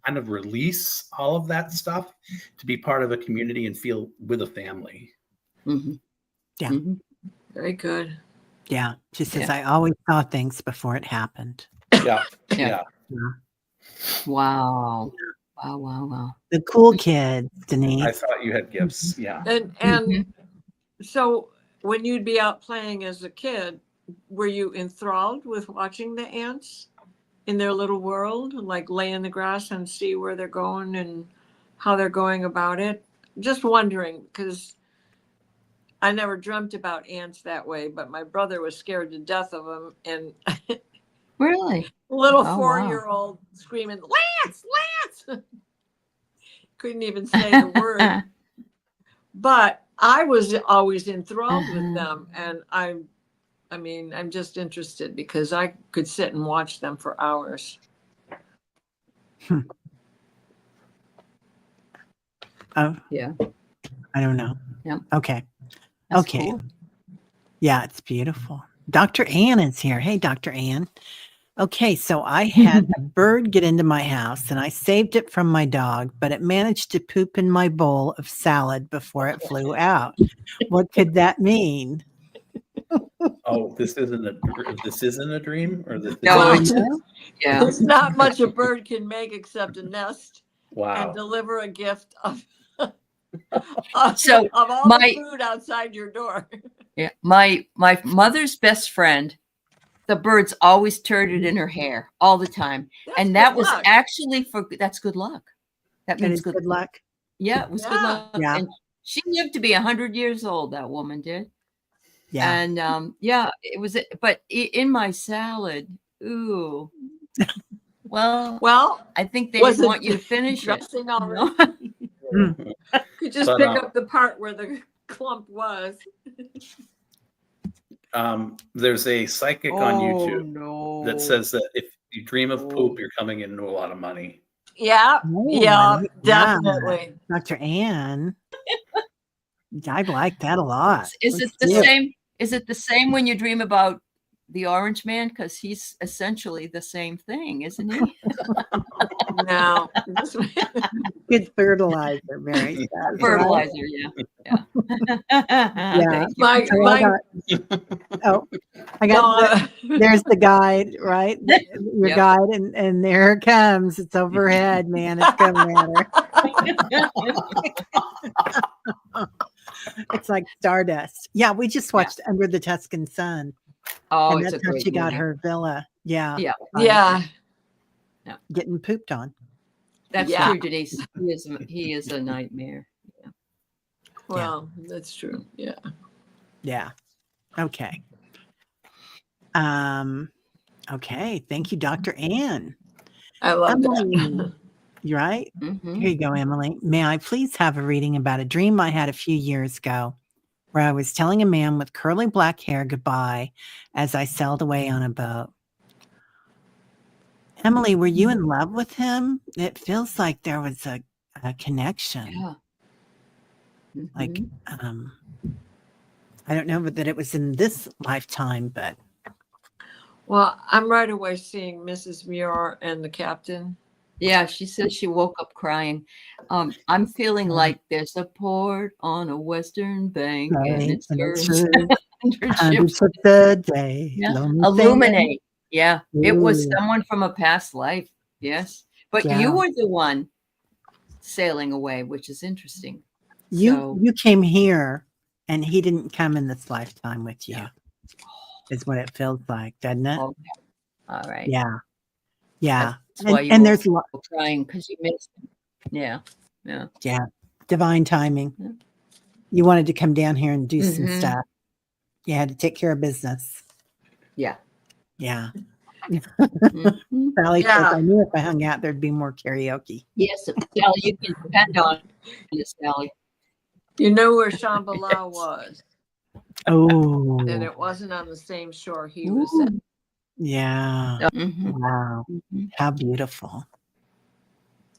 kind of release all of that stuff to be part of a community and feel with a family. Yeah. Very good. Yeah. She says, I always saw things before it happened. Yeah. Wow. Wow. The cool kids, Denise. I thought you had gifts. Yeah. And so when you'd be out playing as a kid, were you enthralled with watching the ants in their little world, like lay in the grass and see where they're going and how they're going about it. Just wondering, because I never dreamt about ants that way, but my brother was scared to death of them. And Really? little Oh, wow. 4-year-old screaming, Lance, Lance! Couldn't even say the word. But I was always enthralled with them. And I'm just interested because I could sit and watch them for hours. Oh, Yeah. I don't know. Yeah. Okay. That's Okay. cool. Yeah, it's beautiful. Dr. Ann is here. Hey, Dr. Ann. Okay, so I had a bird get into my house and I saved it from my dog, but it managed to poop in my bowl of salad before it flew out. What could that mean? Oh, this isn't a dream, or this No, is it's- yeah. There's not much a bird can make except a nest and wow. deliver a gift of, So of all my- the food outside your door. Yeah. My mother's best friend, the birds always turded in her hair all the time. That's And that good was luck. actually that's good luck. That That means is good luck. Yeah, it was good Yeah. luck. Yeah. And she lived to be 100 years old, that woman did. Yeah. And yeah, it was, but in my salad, ooh. Well, Well, I think they was didn't it want you to finish it. dressing you already? know? Could just But, pick up the part where the clump was. There's a psychic on YouTube no. that says that if you dream of Oh. poop, you're coming into a lot of money. Yeah, Oh, I yeah, like that. definitely. Dr. Ann. I like that a lot. Is it Let's the do it. same? Is it the same when you dream about the Orange Man? Because he's essentially the same thing, isn't he? No. Good fertilizer, Mary. That's right. Fertilizer, yeah. Yeah. Yeah. Thank you. My, So my, I got no, there's the guide, right? Your Yep. guide, and there it comes. It's overhead, man. It's coming at her. It's like stardust. Yeah, we just watched Under the Tuscan Sun. Oh, And it's a that's how great she got movie. her villa. Yeah. Yeah. yeah, Getting pooped on. That's Yeah. true, Denise. He is a nightmare. well, that's true. Yeah. Yeah. Okay. Okay. Thank you, Dr. Ann. I love Emily. that. You right? Mhm. Here you go, Emily. May I please have a reading about a dream I had a few years ago where I was telling a man with curly black hair goodbye as I sailed away on a boat? Emily, were you in love with him? It feels like there was a connection. Yeah. Like, Mhm. I don't know that it was in this lifetime, but Well, I'm right away seeing Mrs. Muir and the captain. Yeah, she says she woke up crying. I'm feeling like there's a port on a western bank and right, it's and it's yours. 100 ships a day. Yeah. lonely sailor. Illuminate. Yeah, it was Ooh. someone from a past life. Yes, but Yeah. you were the one sailing away, which is interesting. So- You came here, and he didn't come in this lifetime with you. Yeah. Is what it feels like, doesn't it? Okay. All right. Yeah, yeah. That's why you And were there's crying because you missed him. Yeah. divine timing. Yeah. You wanted to come down here and do some Mhm. stuff. You had to take care of business. Yeah. Yeah. Mhm. Sally says, Yeah. I knew if I hung out, there'd be more karaoke. Yes, Sally, you can depend on this, Sally. You know where Shambhala was, Oh, and it wasn't on the same shore he was at. yeah. Mhm. Wow. Mhm. How beautiful.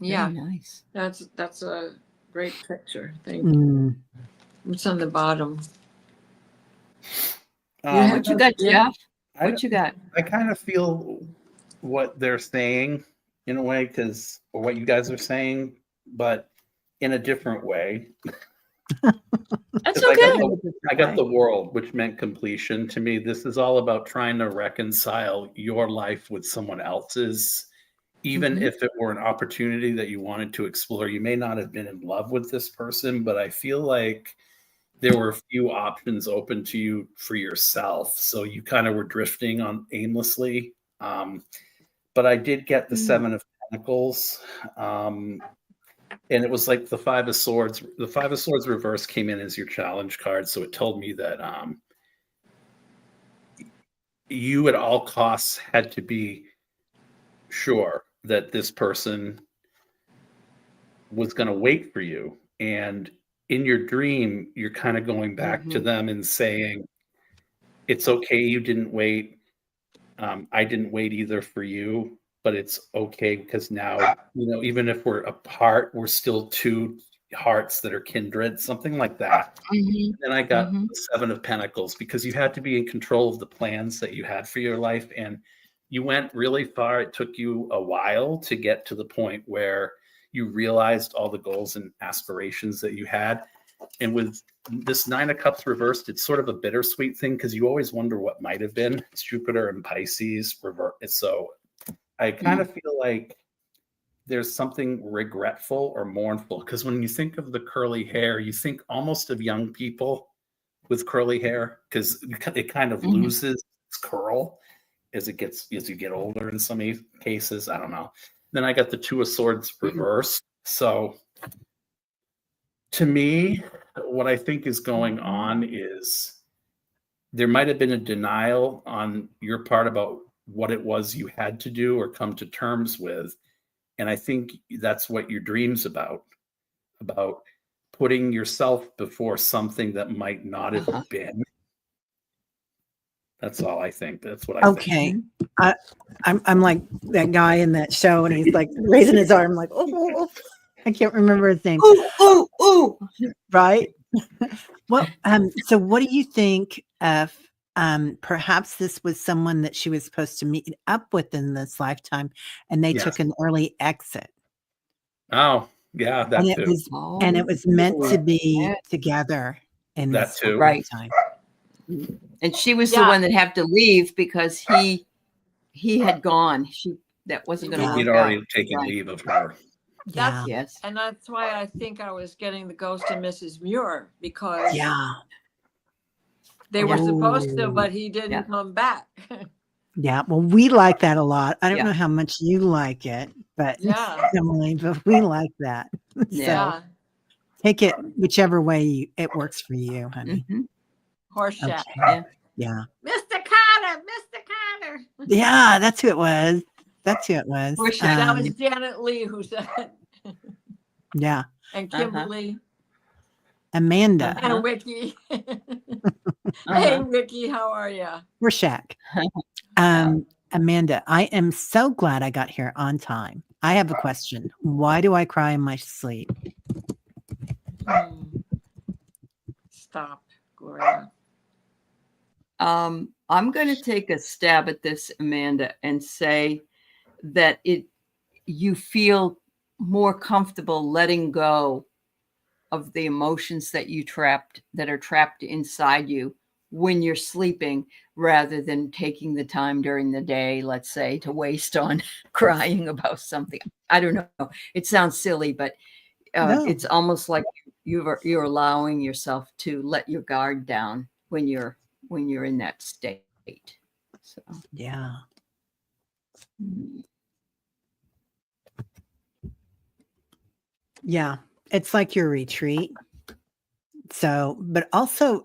Yeah, Very nice. that's a great picture. Thank you. Mm. It's on the bottom. What you got, Yeah. Jeff? What you got? I kind of feel what they're saying in a way, because what you guys are saying, but in a different way. That's 'Cause okay. I got the world, which meant completion to me. This is all about trying to reconcile your life with someone else's, even Mhm. if it were an opportunity that you wanted to explore. You may not have been in love with this person, but I feel like there were a few options open to you for yourself. So you kind of were drifting on aimlessly. but I did get the 7 of Pentacles. And it was like the 5 of Swords. The 5 of Swords reverse came in as your challenge card. So it told me that you at all costs had to be sure that this person was going to wait for you. And in your dream, you're kind of going back to them and saying, it's okay, you didn't wait. I didn't wait either for you, but it's okay because now, even if we're apart, we're still 2 hearts that are kindred, something like that. Then I got the 7 of Pentacles because you had to be in control of the plans that you had for your life. And you went really far. It took you a while to get to the point where you realized all the goals and aspirations that you had. And with this 9 of Cups reversed, it's sort of a bittersweet thing because you always wonder what might have been. It's Jupiter and Pisces reverse. So I kind of feel like there's something regretful or mournful because when you think of the curly hair, you think almost of young people with curly hair because it kind of loses its curl as you get older in some cases. I don't know. Then I got the 2 of Swords reversed. So to me, what I think is going on is there might have been a denial on your part about what it was you had to do or come to terms with. And I think that's what your dream's about putting yourself before something that might not have been. That's all I think. That's what I think. I'm like that guy in that show, and he's like raising his arm, like, oh, I can't remember his name. Oh, right. Well, so what do you think of perhaps this was someone that she was supposed to meet up with in this lifetime, and they took an early exit? Oh, yeah, that and too. And it was meant to be together in that this too. lifetime. And she was the one that had to leave because he had gone. That wasn't going to work. He'd already taken leave of her. Yes. And that's why I think I was getting the ghost of Mrs. Muir because they were supposed to, but he didn't come back. Yeah, well, we like that a lot. I don't know how much you like it, but Emily, but we like that. So take it whichever way it works for you, honey. Horseshack. Okay. Yeah. Mr. Carter. Yeah, that's who it was. That was Janet Leigh who said. Yeah. And Kimberly. Amanda. And Ricky. Hey, Ricky, how are you? We're Shaq. Amanda, I am so glad I got here on time. I have a question. Why do I cry in my sleep? Stop, Gloria. I'm going to take a stab at this, Amanda, and say that you feel more comfortable letting go of the emotions that are trapped inside you when you're sleeping, rather than taking the time during the day, let's say, to waste on crying about something. I don't know. It sounds silly, but it's almost like you're allowing yourself to let your guard down when you're in that state. So yeah. Yeah, it's like your retreat. So, but also,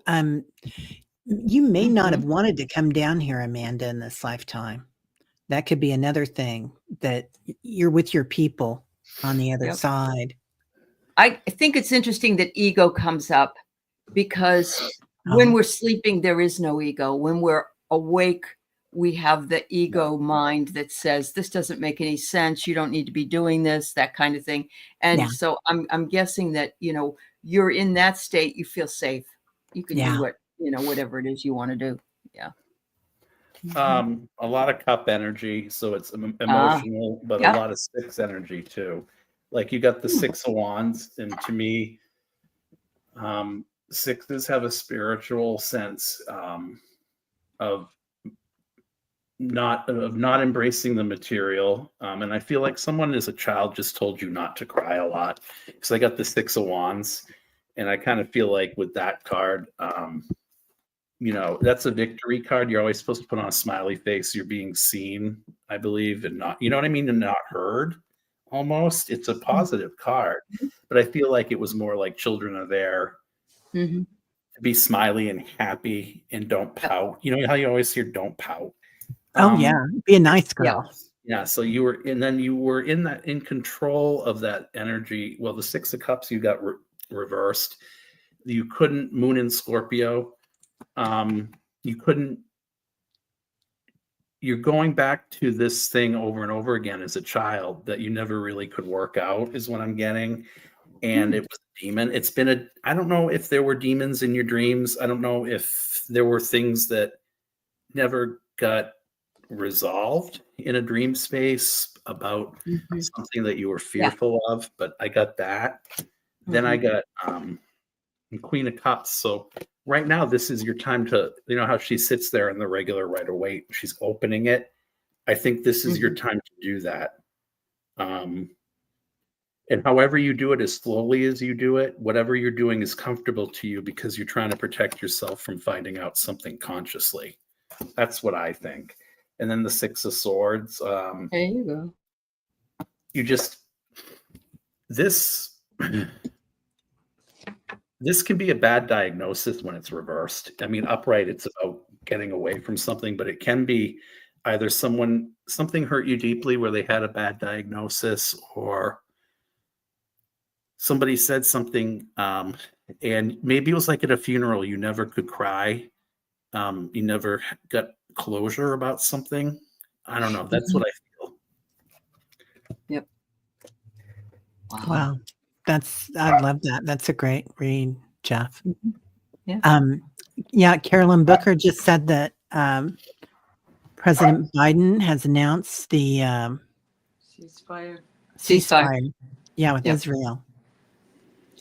you may not have wanted to come down here, Amanda, in this lifetime. That could be another thing, that you're with your people on the other side. I think it's interesting that ego comes up because when we're sleeping, there is no ego. When we're awake, we have the ego mind that says, this doesn't make any sense. You don't need to be doing this, that kind of thing. And so I'm guessing that, you're in that state, you feel safe. You can do what, whatever it is you want to do. Yeah. A lot of cup energy. So it's emotional, but a lot of 6 energy too. Like you got the 6 of Wands. And to me, 6s have a spiritual sense of not embracing the material. And I feel like someone as a child just told you not to cry a lot. So I got the 6 of Wands. And I kind of feel like with that card, that's a victory card. You're always supposed to put on a smiley face. You're being seen, I believe, and not, you know what I mean? And not heard almost. It's a positive card, but I feel like it was more like children are there to be smiley and happy and don't pout. You know how you always hear don't pout? Oh, yeah. Be a nice girl. Yeah. So you were in control of that energy. Well, the 6 of Cups, you got reversed. You couldn't moon in Scorpio. You couldn't, you're going back to this thing over and over again as a child that you never really could work out, is what I'm getting. And it was a demon. It's been I don't know if there were demons in your dreams. I don't know if there were things that never got resolved in a dream space about something that you were fearful of, but I got that. Then I got Queen of Cups. So right now, this is your time to, how she sits there in the regular Rider-Waite, she's opening it. I think this is your time to do that. And however you do it, as slowly as you do it, whatever you're doing is comfortable to you because you're trying to protect yourself from finding out something consciously. That's what I think. And then the 6 of Swords. There you go. You just, this can be a bad diagnosis when it's reversed. I mean, upright, it's about getting away from something, but it can be either something hurt you deeply where they had a bad diagnosis, or somebody said something, and maybe it was like at a funeral, you never could cry. You never got closure about something. I don't know. That's what I feel. Yep. Wow. I love that. That's a great read, Jeff. Yeah. Carolyn Booker just said that President Biden has announced the ceasefire. Yeah, with Israel.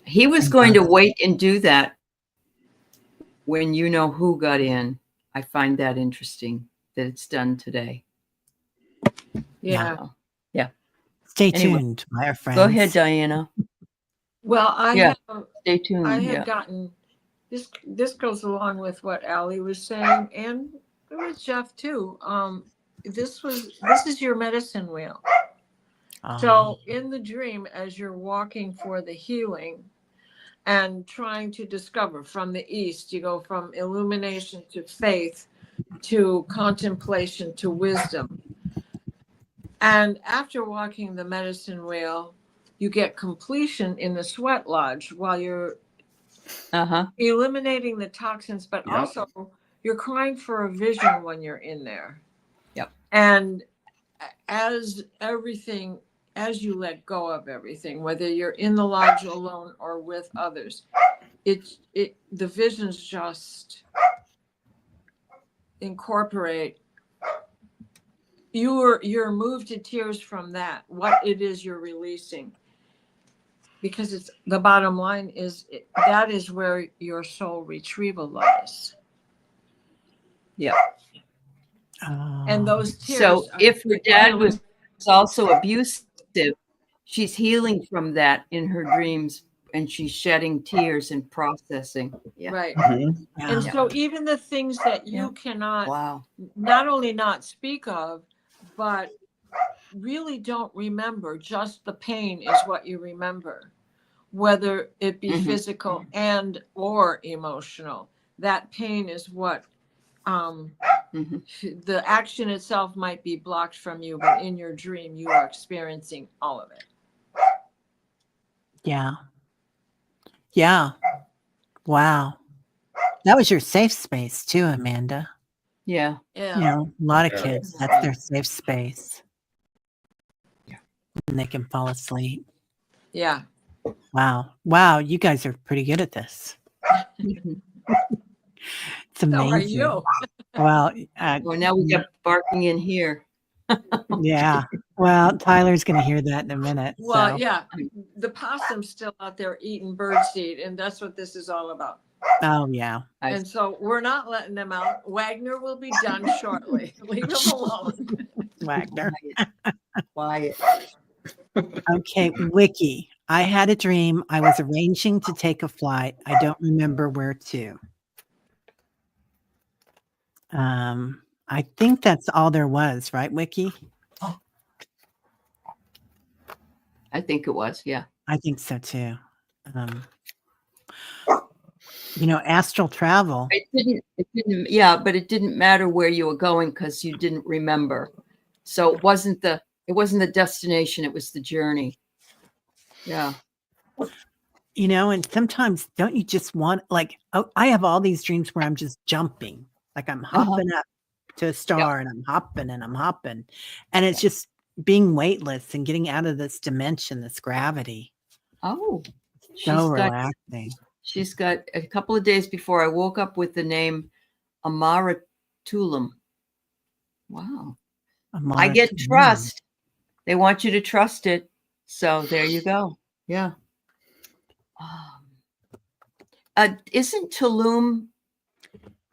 He was going to wait and do that when who got in. I find that interesting that it's done today. Yeah. Stay tuned, my friends. Go ahead, Diana. Well, stay tuned. I had gotten this goes along with what Allie was saying, and it was Jeff too. This is your medicine wheel. So in the dream, as you're walking for the healing and trying to discover from the east, you go from illumination to faith to contemplation to wisdom. And after walking the medicine wheel, you get completion in the sweat lodge while you're eliminating the toxins, but also you're crying for a vision when you're in there. Yep. And as you let go of everything, whether you're in the lodge alone or with others, the visions just incorporate. You're moved to tears from that, what it is you're releasing. Because it's the bottom line that is where your soul retrieval lies. Yeah. And those tears. So if her dad was also abusive, she's healing from that in her dreams, and she's shedding tears and processing. Yeah. Right. Yeah. And so even the things that you cannot not only not speak of, but really don't remember, just the pain is what you remember, whether it be physical and or emotional. That pain is what the action itself might be blocked from you, but in your dream you are experiencing all of it. Yeah. Wow. That was your safe space too, Amanda. Yeah. A lot of kids, that's their safe space. And they can fall asleep. Yeah. Wow. You guys are pretty good at this. It's amazing. So are you? Well, now we got barking in here. Yeah. Well, Tyler's going to hear that in a minute. Well, the possum's still out there eating birdseed, and that's what this is all about. Oh, yeah. And so we're not letting them out. Wagner will be done shortly. Leave him alone. Wagner. Quiet. Okay, Wiki. I had a dream. I was arranging to take a flight. I don't remember where to. I think that's all there was, right, Wiki? I think it was, yeah. I think so too. Astral travel. It didn't, yeah, but it didn't matter where you were going because you didn't remember. So it wasn't the destination, it was the journey. Yeah. And sometimes don't you just want, like, I have all these dreams where I'm just jumping, like I'm hopping up to a star and I'm hopping and I'm hopping. And it's just being weightless and getting out of this dimension, this gravity. Oh, So relaxing. She's got a couple of days before I woke up with the name Amara Tulum. Wow. I get trust. They want you to trust it. So there you go. Yeah. Isn't Tulum?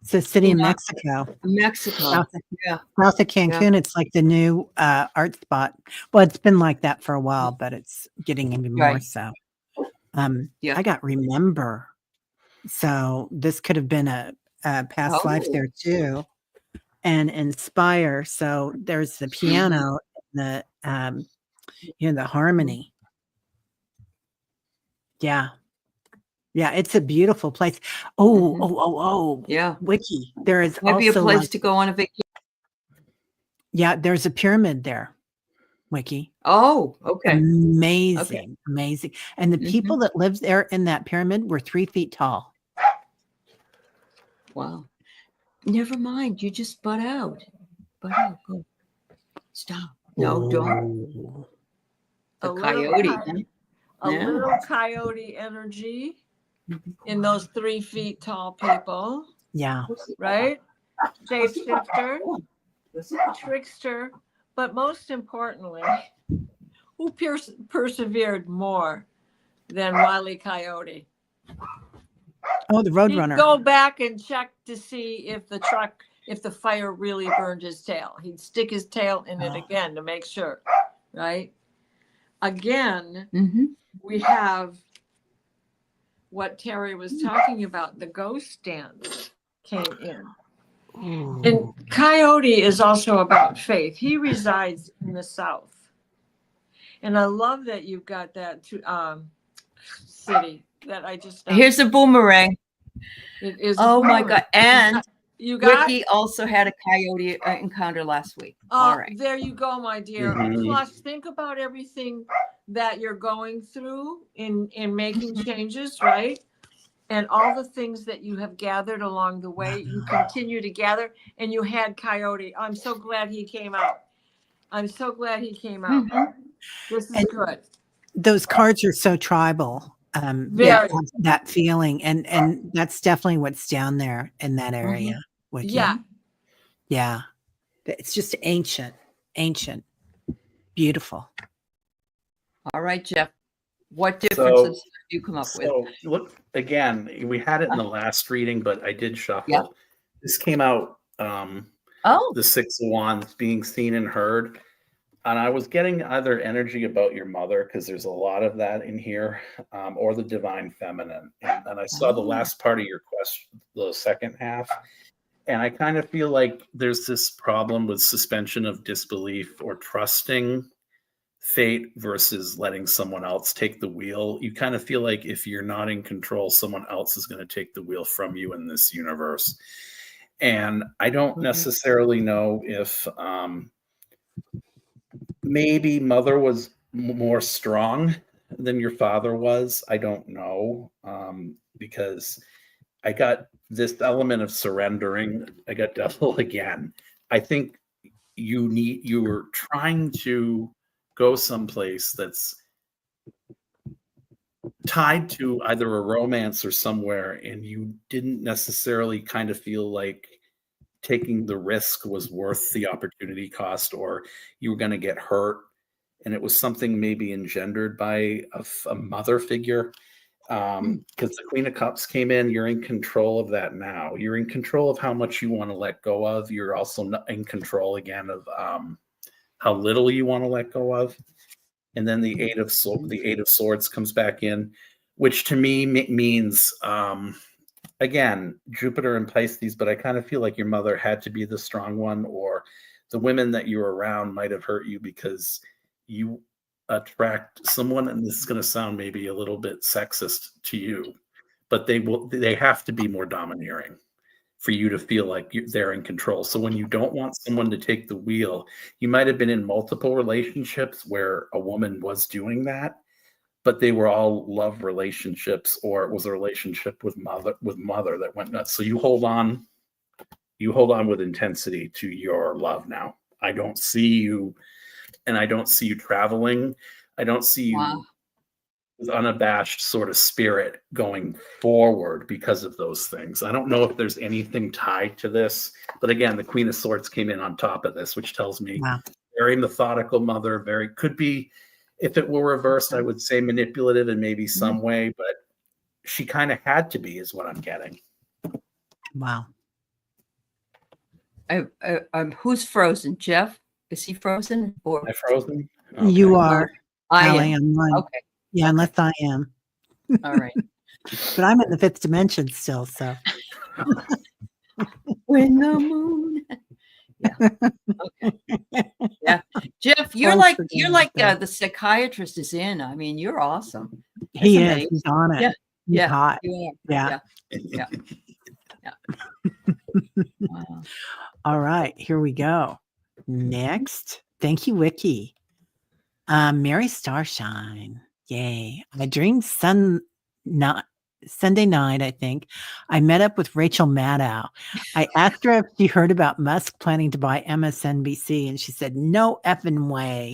It's a city in Mexico. Mexico. South of Cancun. Yeah. It's like the new art spot. Well, it's been like that for a while, but it's getting even more so. I got Remember. So this could have been a past life there too. And Inspire. So there's the piano, the the harmony. Yeah. Yeah, it's a beautiful place. Oh. Yeah. Wiki. There is might be a place to go on a vacation. Yeah, there's a pyramid there. Wiki. Oh, okay. Amazing. And the people that lived there in that pyramid were 3 feet tall. Wow. Never mind. You just butt out. Go. Stop. No, don't. A coyote. A little coyote energy in those 3 feet tall people. Yeah. Right? Shapeshifter, trickster, but most importantly, who persevered more than Wile E. Coyote? Oh, the Roadrunner. Go back and check to see if the fire really burned his tail. He'd stick his tail in it again to make sure, right? Again, we have what Terry was talking about, the ghost dance came in. And Coyote is also about faith. He resides in the South. And I love that you've got that city that I just... Here's a boomerang. It is. My God. And you got Ricky also had a coyote encounter last week. All right. There you go, my dear. Plus, think about everything that you're going through in making changes, right? And all the things that you have gathered along the way, you continue to gather, and you had Coyote. I'm so glad he came out. This is good. Those cards are so tribal. That feeling, and that's definitely what's down there in that area. Yeah. It's just ancient, beautiful. All right, Jeff. What differences have you come up with? So look, again, we had it in the last reading, but I did shuffle. Yeah. This came out the 6 of Wands, being seen and heard. And I was getting either energy about your mother, because there's a lot of that in here, or the divine feminine. And I saw the last part of your question, the second half. And I kind of feel like there's this problem with suspension of disbelief or trusting fate versus letting someone else take the wheel. You kind of feel like if you're not in control, someone else is going to take the wheel from you in this universe. And I don't necessarily know if maybe mother was more strong than your father was. I don't know, because I got this element of surrendering. I got devil again. I think you were trying to go someplace that's tied to either a romance or somewhere, and you didn't necessarily kind of feel like taking the risk was worth the opportunity cost, or you were going to get hurt. And it was something maybe engendered by a mother figure. Because the Queen of Cups came in, you're in control of that now. You're in control of how much you want to let go of. You're also in control again of how little you want to let go of. And then the Eight of Swords comes back in, which to me means again, Jupiter and Pisces, but I kind of feel like your mother had to be the strong one, or the women that you were around might have hurt you because you attract someone, and this is going to sound maybe a little bit sexist to you, but they have to be more domineering for you to feel like they're in control. So when you don't want someone to take the wheel, you might have been in multiple relationships where a woman was doing that, but they were all love relationships, or it was a relationship with mother that went nuts. So you hold on with intensity to your love now. I don't see you, and I don't see you traveling. I don't see you with unabashed sort of spirit going forward because of those things. I don't know if there's anything tied to this, but again, the Queen of Swords came in on top of this, which tells me very methodical mother, could be, if it were reversed, I would say manipulative in maybe some way, but she kind of had to be, is what I'm getting. Wow. Who's frozen? Jeff? Is he frozen? Or Am I frozen? Okay. You are. I Allie, am. I'm lying. Okay. Yeah, unless I am. All right. But I'm in the fifth dimension still, so. When the moon. Yeah. Okay. Yeah. Jeff, you're Thanks like for doing the psychiatrist is in. I mean, you're awesome. He That's is. amazing. He's on it. Yeah. He's Yeah. hot. You are. Yeah. Yeah. Wow. All right, here we go. Next. Thank you, Wiki. Mary Starshine. Yay. I dreamed Sunday night, I think. I met up with Rachel Maddow. I asked her if she heard about Musk planning to buy MSNBC, and she said, no effing way.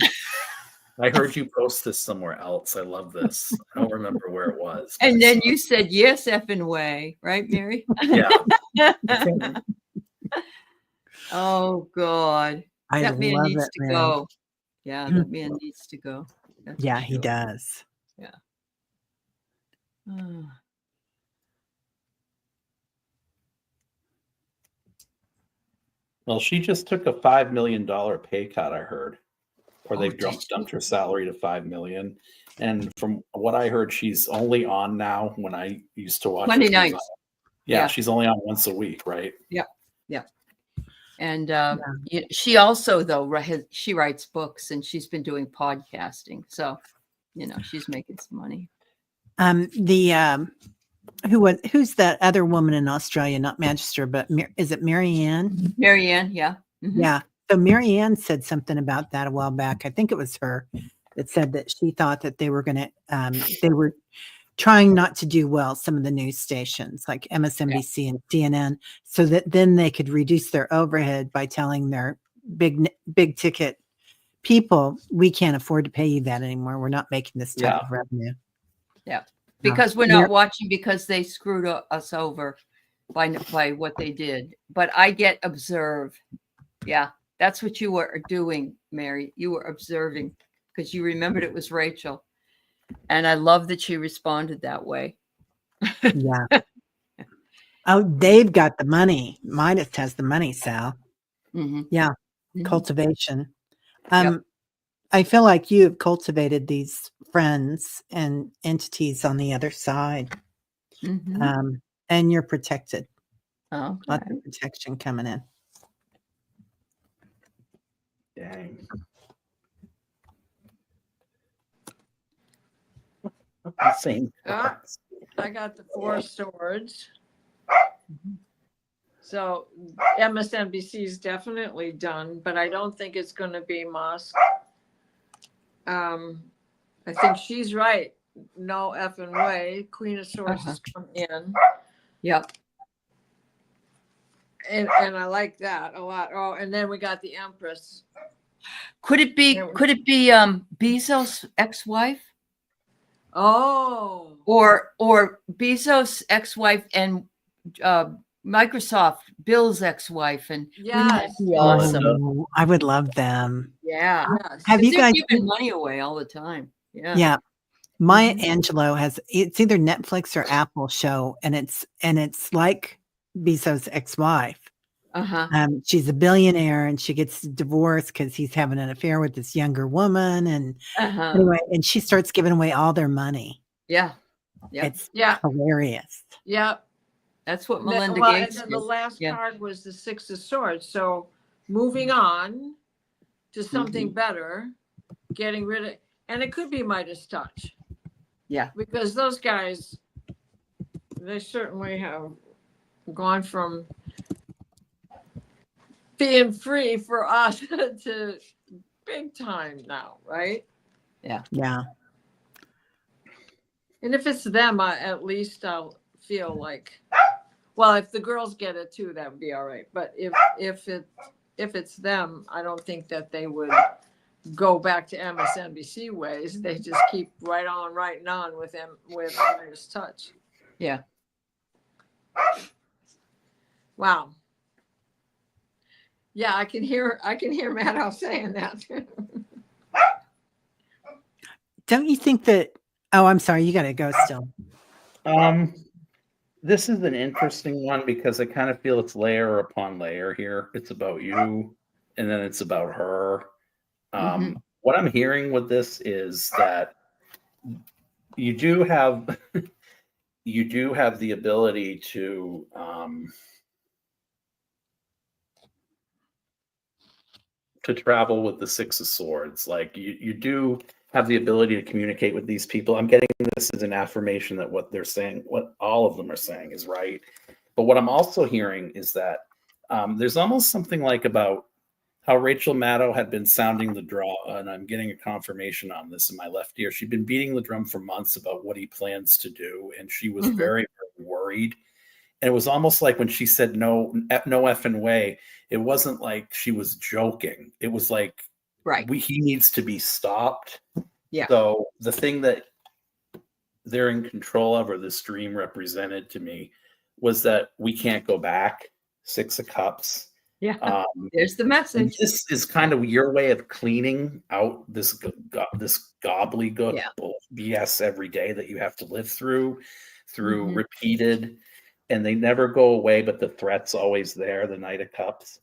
I heard you post this somewhere else. I love this. I don't remember where it was. And then you said, yes, effing way. Right, Mary? Yeah. Oh, God. I That man love needs it, to Mary. go. Yeah, that man needs to go. That's Yeah, for he sure. does. Yeah. Oh. Well, she just took a $5 million pay cut, I heard, or they've did dumped her salary to $5 million. And from what I heard, she's only on now. When I used to watch Monday her, she was nights. on- yeah, she's only on once a week, right? Yeah. And she also, though, she writes books, and she's been doing podcasting. So, she's making some money. Who's that other woman in Australia? Not Manchester, but is it Marianne? Marianne, yeah. Mm-hmm. Yeah. So Marianne said something about that a while back. I think it was her that said that she thought that they were going to, they were trying not to do well, some of the news stations like MSNBC and CNN, so that then they could reduce their overhead by telling their big ticket people, we can't afford to pay you that anymore. We're not making this type of revenue. Yeah. Because we're not watching, because they screwed us over by what they did. But I get observed. Yeah. That's what you were doing, Mary. You were observing because you remembered it was Rachel. And I love that she responded that way. Yeah. Oh, they've got the money. Midas has the money, Sal. Mm-hmm. Yeah. Mm-hmm. Cultivation. I feel like you have cultivated these friends and entities on the other side. Mm-hmm. And you're protected. Oh, lots of protection coming in. Dang. Same. I got the 4 swords. So MSNBC is definitely done, but I don't think it's going to be Musk. I think she's right. No effing way. Queen of Swords has come in. Yep. And I like that a lot. Oh, and then we got the Empress. Could it be Bezos' ex-wife? Oh. Or Bezos' ex-wife and Microsoft, Bill's ex-wife, and yes. Awesome. Oh, I would love them. Yeah. Yes. Have you guys giving money away all the time? Yeah. Yeah. Maya Angelou it's either Netflix or Apple show, and it's like Bezos' ex-wife. She's a billionaire, and she gets divorced because he's having an affair with this younger woman, and anyway, and she starts giving away all their money. Yeah. It's hilarious. Yep. That's what Melinda Well, Gates and then did. the last Yeah. card was the Six of Swords. So moving on to something better, getting rid of, and it could be Midas touch. Yeah. Because those guys, they certainly have gone from being free for us to big time now, right? Yeah. Yeah. And if it's them, at least I'll feel like, well, if the girls get it too, that would be all right. But if it's them, I don't think that they would go back to MSNBC ways. They just keep right on writing on with Midas touch. Yeah. Wow. Yeah, I can hear Maddow saying that. Don't you think that? Oh, I'm sorry. You got to go still. This is an interesting one because I kind of feel it's layer upon layer here. It's about you, and then it's about her. What I'm hearing with this is that you do have the ability to travel with the Six of Swords. Like you do have the ability to communicate with these people. I'm getting this as an affirmation that what they're saying, what all of them are saying, is right. But what I'm also hearing is that there's almost something like about how Rachel Maddow had been sounding the drum, and I'm getting a confirmation on this in my left ear. She'd been beating the drum for months about what he plans to do, and she was very, very worried. And it was almost like when she said no effing way, it wasn't like she was joking. It was like, he needs to be stopped. Yeah. So the thing that they're in control of, or this dream represented to me, was that we can't go back. Six of Cups. Yeah. There's the message. This is kind of your way of cleaning out this gobbledygook BS every day that you have to live through repeated, and they never go away, but the threat's always there. The Knight of Cups.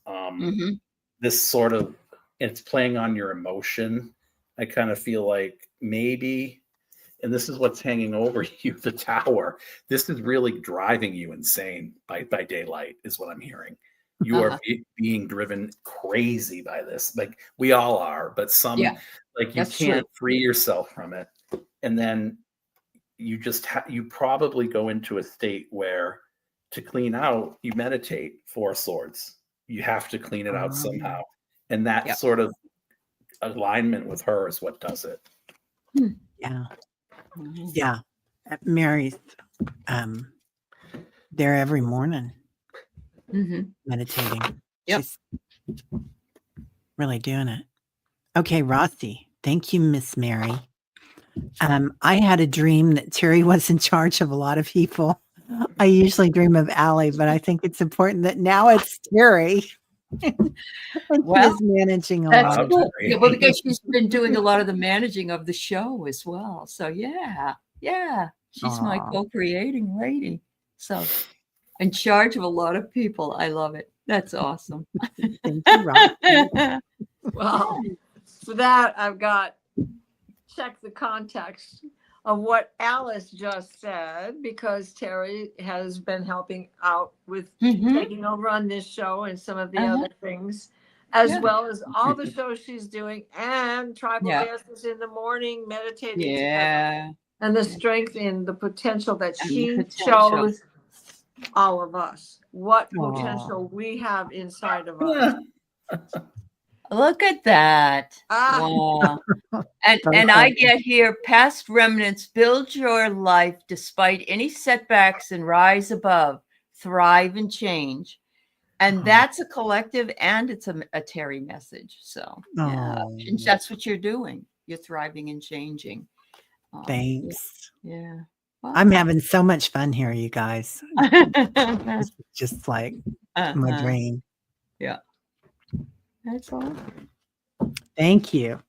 This sort of, it's playing on your emotion. I kind of feel like maybe, and this is what's hanging over you, the Tower. This is really driving you insane by daylight, is what I'm hearing. You are being driven crazy by this. Like we all are, but like you can't free yourself from it. And then you just you probably go into a state where, to clean out, you meditate 4 swords. You have to clean it out somehow. And that sort of alignment with her is what does it. Yeah. Yeah. Mary's there every morning meditating. Yep. She's really doing it. Okay, Rossi. Thank you, Miss Mary. I had a dream that Terry was in charge of a lot of people. I usually dream of Allie, but I think it's important that now it's Terry. Well, she's managing a that's lot. cool. Yeah, well, because she's been doing a lot of the managing of the show as well. So yeah, she's my co-creating lady. So in charge of a lot of people. I love it. That's awesome. Thank you, Rob. Well, for that, I've got check the context of what Alice just said, because Terry has been helping out with taking over on this show and some of the other things, as well as all the shows she's doing, and Tribal Dances in the Morning, meditating together, and the strength in the potential that she shows all of us. What potential we have inside of us. Look at that. Wow. And I get here, past remnants, build your life despite any setbacks and rise above, thrive and change. And that's a collective, and it's a Terry message. So and that's what you're doing. You're thriving and changing. Thanks. Yeah. Wow. I'm having so much fun here, you guys. It's just like my dream. Yeah. That's all. Thank you.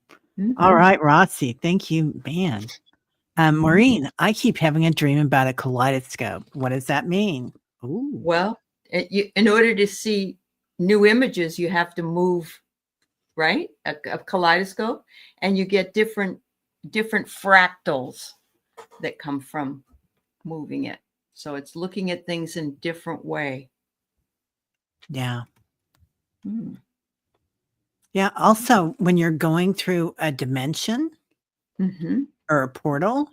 All right, Rossi. Thank you, man. Maureen, I keep having a dream about a kaleidoscope. What does that mean? Ooh. Well, in order to see new images, you have to move, right? A kaleidoscope, and you get different fractals that come from moving it. So it's looking at things in a different way. Yeah. Mm. Yeah. Also, when you're going through a dimension or a portal,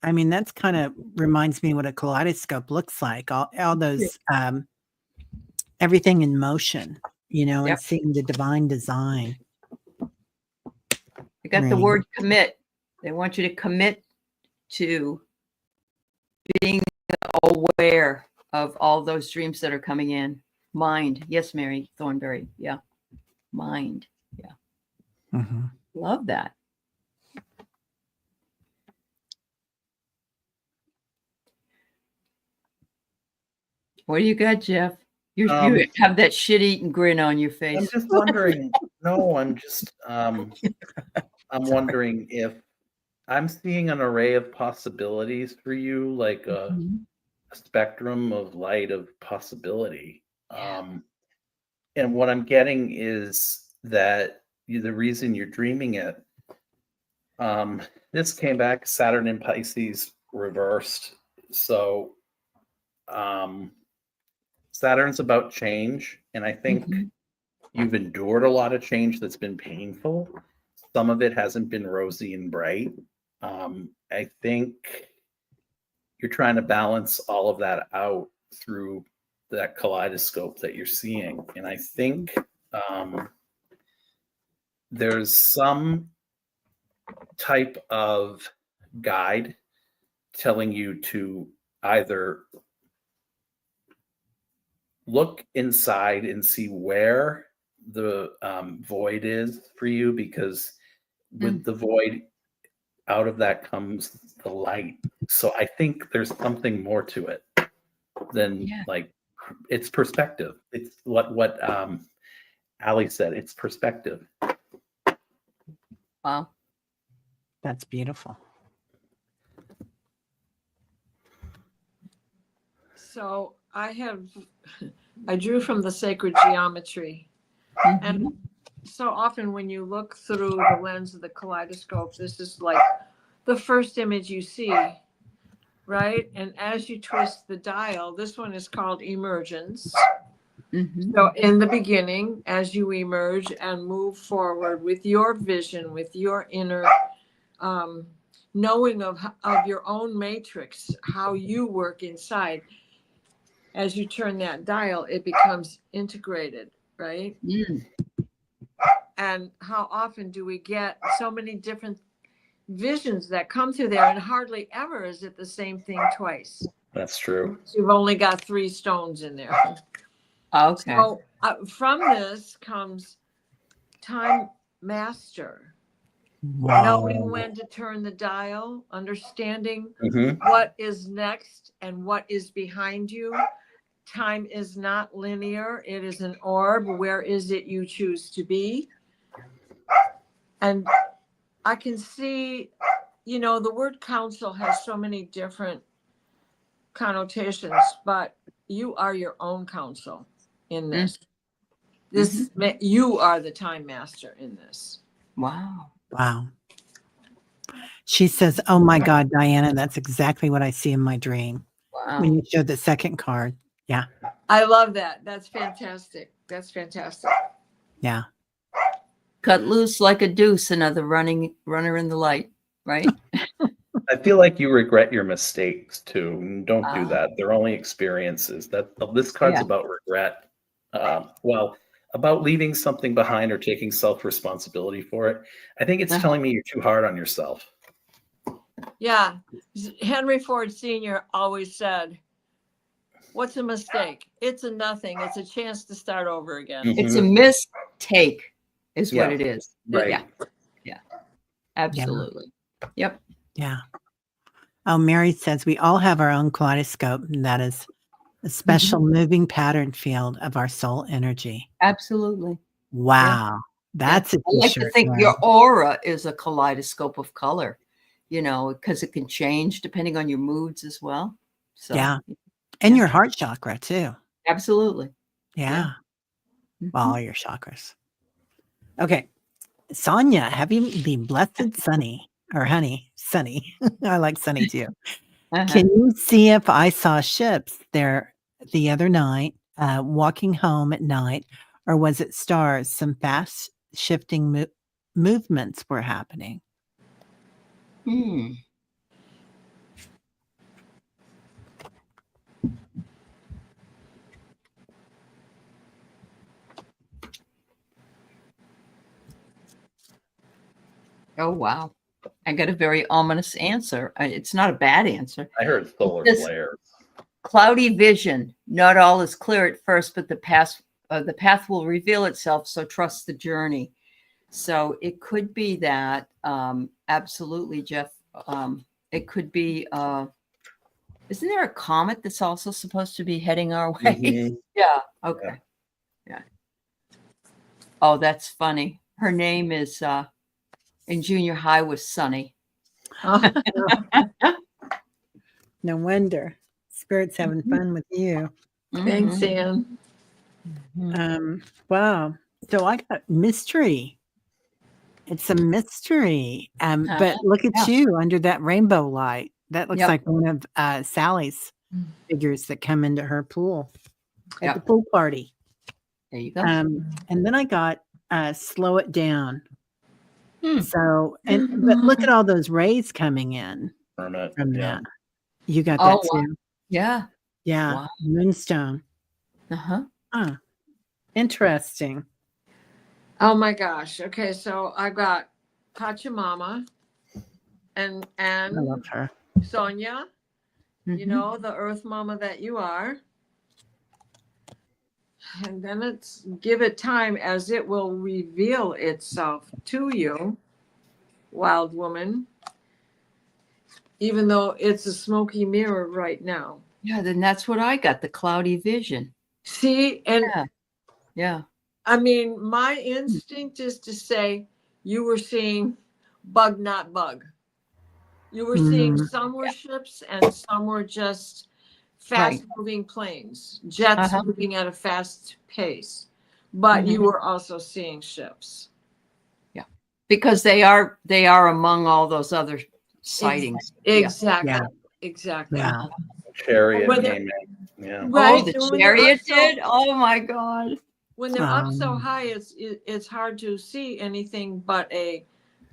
I mean, that's kind of reminds me what a kaleidoscope looks like. All those, everything in motion, and seeing the divine design. You got the word commit. They want you to commit to being aware of all those dreams that are coming in. Mind. Yes, Mary Thornberry. Yeah. Mind. Yeah. Mm-hmm. Love that. What do you got, Jeff? You have that shit-eating grin on your face. I'm just wondering. I'm wondering if I'm seeing an array of possibilities for you, like a spectrum of light of possibility. And what I'm getting is that the reason you're dreaming it, this came back Saturn in Pisces reversed. So Saturn's about change. And I think you've endured a lot of change that's been painful. Some of it hasn't been rosy and bright. I think you're trying to balance all of that out through that kaleidoscope that you're seeing. And I think there's some type of guide telling you to either look inside and see where the void is for you, because with the void, out of that comes the light. So I think there's something more to it than like it's perspective. It's what Ali said. It's perspective. Wow, that's beautiful. So I drew from the sacred geometry, and so often when you look through the lens of the kaleidoscope, this is like the first image you see, right? And as you twist the dial, this one is called emergence. So in the beginning, as you emerge and move forward with your vision, with your inner knowing of your own matrix, how you work inside, as you turn that dial, it becomes integrated, right? And how often do we get so many different visions that come through there, and hardly ever is it the same thing twice. That's true. You've only got 3 stones in there. Okay. So from this comes time master. Wow. Knowing when to turn the dial, understanding what is next and what is behind you. Time is not linear. It is an orb. Where is it you choose to be? And I can see, the word counsel has so many different connotations, but you are your own counsel in this. You are the time master in this. Wow. Wow. She says, "Oh my God, Diana, that's exactly what I see in my dream." Wow. When you showed the second card. Yeah. I love that. That's fantastic. That's fantastic. Yeah. Cut loose like a deuce, another runner in the light, right? I feel like you regret your mistakes too. Don't do that. They're only experiences. This card's about regret. About leaving something behind or taking self-responsibility for it. I think it's telling me you're too hard on yourself. Yeah. Henry Ford Sr. always said, what's a mistake? It's a nothing. It's a chance to start over again. It's a mistake is what it is. Right. Yeah. Absolutely. Yep. Yeah. Oh, Mary says we all have our own kaleidoscope, and that is a special moving pattern field of our soul energy. Absolutely. Wow. That's a I like to think your aura is a kaleidoscope of color, because it can change depending on your moods as well. So yeah. And your heart chakra too. Absolutely. Yeah. All your chakras. Okay. Sonia, having the blessed Sunny, or honey, Sunny. I like Sunny too. Can you see if I saw ships there the other night, walking home at night, or was it stars? Some fast shifting movements were happening. Hmm. Oh, wow. I got a very ominous answer. It's not a bad answer. I heard solar flares. Cloudy vision. Not all is clear at first, but the path will reveal itself. So trust the journey. So it could be that. Absolutely, Jeff. It could be. Isn't there a comet that's also supposed to be heading our way? Mm-hmm. Yeah. Okay. Yeah. Oh, that's funny. Her name is in junior high was Sunny. No wonder. Spirit's having fun with you. Thanks, Ann. Wow. So I got mystery. It's a mystery. But look at you under that rainbow light. That looks like one of Sally's figures that come into her pool at the pool party. There you go. And then I got slow it down. So, but look at all those rays coming in from that. You got that too. Wow. Yeah. Yeah. Wow. Moonstone. Interesting. Oh my gosh. Okay, so I got Pachamama and I love her. Sonia, you know, the earth mama that you are. And then it's give it time as it will reveal itself to you, wild woman, even though it's a smoky mirror right now. Yeah, then that's what I got, the cloudy vision. See, and yeah. I mean, my instinct is to say you were seeing bug, not bug. You were seeing some were ships and some were just fast moving planes, jets moving at a fast pace. But you were also seeing ships. Yeah. Because they are among all those other sightings. Exactly. Yeah. Exactly. Yeah. Chariot came in. Yeah. Right. Oh, the chariot did? Oh my God. When they're up so high, it's hard to see anything but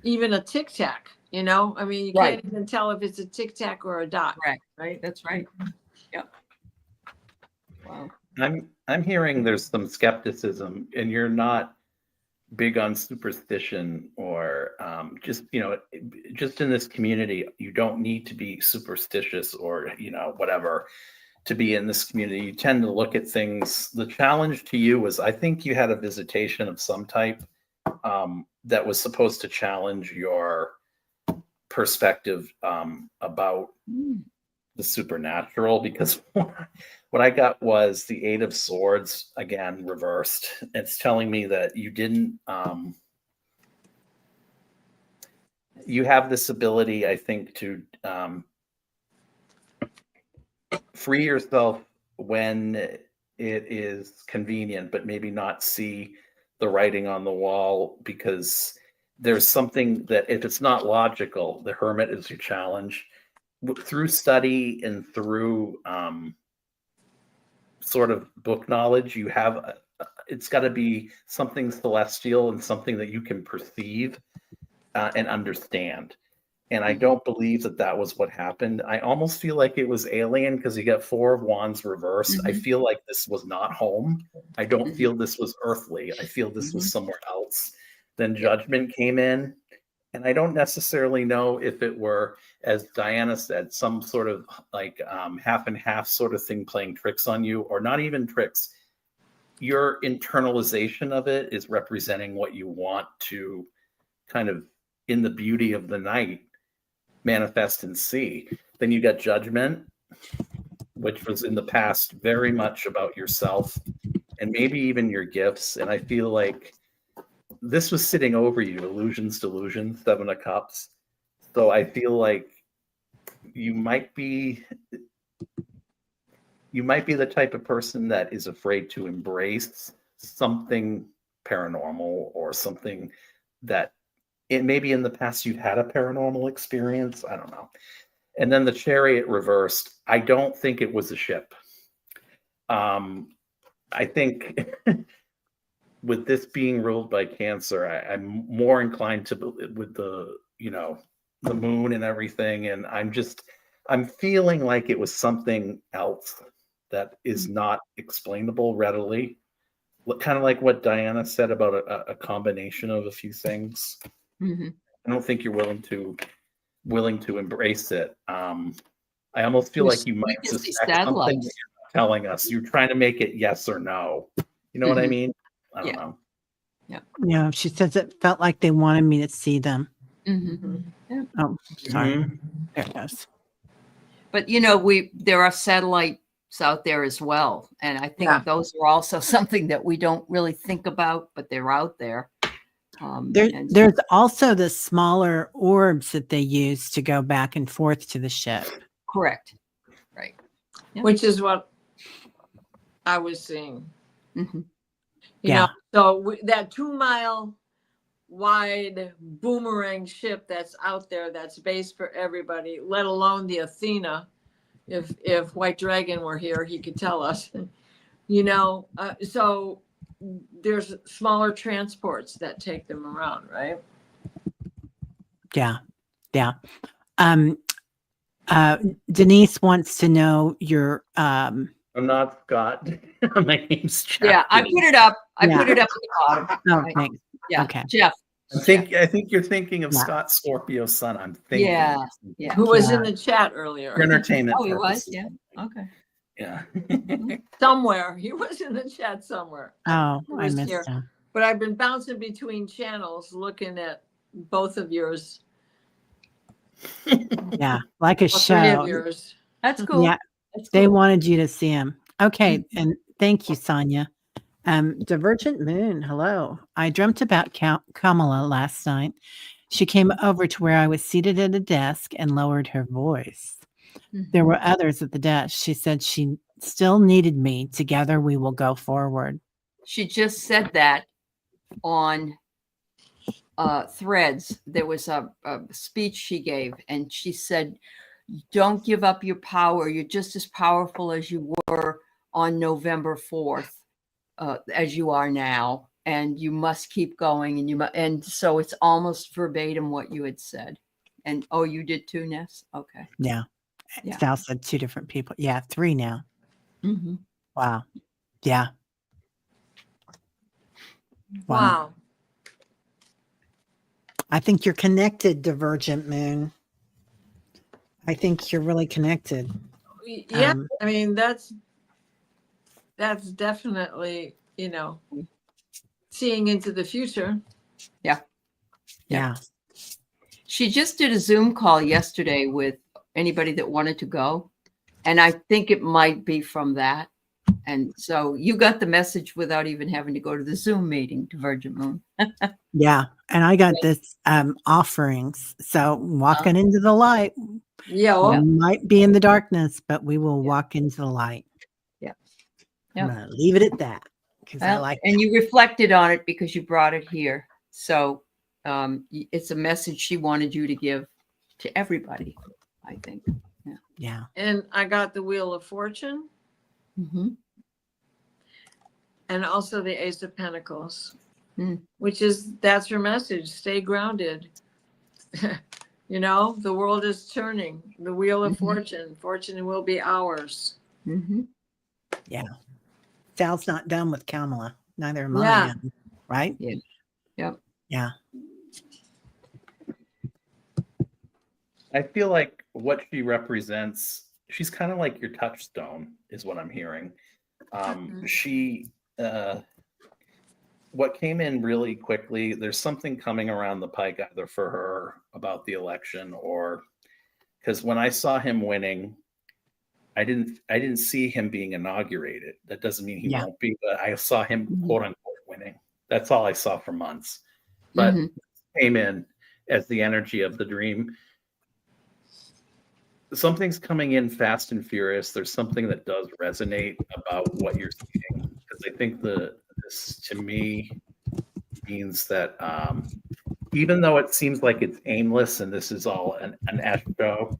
even a tic tac. You know, I mean, you can't even tell if it's a tic tac or a dot. Right. That's right. Yeah. Wow. I'm hearing there's some skepticism, and you're not big on superstition or just in this community, you don't need to be superstitious or whatever to be in this community. You tend to look at things. The challenge to you was, I think you had a visitation of some type that was supposed to challenge your perspective about the supernatural, because what I got was the Eight of Swords again reversed. It's telling me that you didn't you have this ability, I think, to free yourself when it is convenient, but maybe not see the writing on the wall, because there's something that if it's not logical, the Hermit is your challenge. Through study and through sort of book knowledge, you have it's got to be something celestial and something that you can perceive and understand. And I don't believe that was what happened. I almost feel like it was alien, because you got Four of Wands reversed. I feel like this was not home. I don't feel this was earthly. I feel this was somewhere else. Then Judgment came in. And I don't necessarily know if it were, as Diana said, some sort of like half and half sort of thing playing tricks on you, or not even tricks. Your internalization of it is representing what you want to kind of, in the beauty of the night, manifest and see. Then you got Judgment, which was in the past very much about yourself and maybe even your gifts. And I feel like this was sitting over you, illusions, delusions, Seven of Cups. So I feel like you might be the type of person that is afraid to embrace something paranormal, or something that maybe in the past you've had a paranormal experience. I don't know. And then the chariot reversed. I don't think it was a ship. I think with this being ruled by Cancer, I'm more inclined to with the, the moon and everything. And I'm feeling like it was something else that is not explainable readily. Kind of like what Diana said about a combination of a few things. Mm-hmm. I don't think you're willing to embrace it. I almost feel like you might suspect something that you're not telling us. You're trying to make it yes or no. You know what I mean? I don't know. Yeah. Yeah. She says it felt like they wanted me to see them. Mm-hmm. Yeah. Oh, sorry. Mm-hmm. There it goes. But there are satellites out there as well, and I think those are also something that we don't really think about, but they're out there. There's also the smaller orbs that they use to go back and forth to the ship. Correct. Right. Yeah. Which is what I was seeing. Mm-hmm. You know, so that 2-mile wide boomerang ship that's out there, that's based for everybody, let alone the Athena. If White Dragon were here, he could tell us. So there's smaller transports that take them around, right? Yeah. Denise wants to know your I'm not Scott. My name's Jeff. Yeah, I put it up. I put it up at the bottom. Oh, thanks. Yeah. Okay. Jeff. I think you're thinking of Scott Scorpio's son. I'm thinking. Yeah. Who was in the chat earlier? For entertainment. Oh, he purposes. was? Yeah. Okay. Yeah. Somewhere. He was in the chat somewhere. Oh, I missed him. But I've been bouncing between channels looking at both of yours. Yeah, like a show. Yours. That's cool. Yeah, they wanted you to see him. Okay, and thank you, Sonia. Divergent Moon, hello. I dreamt about Kamala last night. She came over to where I was seated at a desk and lowered her voice. Mm-hmm. There were others at the desk. She said she still needed me. Together we will go forward. She just said that on Threads. There was a speech she gave, and she said, don't give up your power. You're just as powerful as you were on November 4th. As you are now, and you must keep going, and so it's almost verbatim what you had said. And you did too, Ness? Okay. Yeah. Sal said 2 different people. Yeah, 3 now. Mm-hmm. Wow. Yeah. Wow. I think you're connected, Divergent Moon. I think you're really connected. Yeah, I mean that's definitely, seeing into the future. Yeah. She just did a Zoom call yesterday with anybody that wanted to go. And I think it might be from that. And so you got the message without even having to go to the Zoom meeting, Divergent Moon. Yeah. And I got this offerings. So walking into the light. Yeah. We might be in the darkness, but we will walk into the light. Yeah. I'm going to leave it at that because I like and you reflected on it because you brought it here. So it's a message she wanted you to give to everybody, I think. Yeah. And I got the Wheel of Fortune. Mm-hmm. And also the Ace of Pentacles, that's her message. Stay grounded. The world is turning. The Wheel of Fortune. Fortune will be ours. Mm-hmm. Yeah. Sal's not done with Kamala. Neither am I. Right? Yeah. Yep. Yeah. I feel like what she represents, she's kind of like your touchstone, is what I'm hearing. She, what came in really quickly, there's something coming around the pike either for her about the election or because when I saw him winning, I didn't see him being inaugurated. That doesn't mean he won't be, but I saw him quote unquote winning. That's all I saw for months. But came in as the energy of the dream. Something's coming in fast and furious. There's something that does resonate about what you're seeing. Because I think this to me means that even though it seems like it's aimless and this is all an show,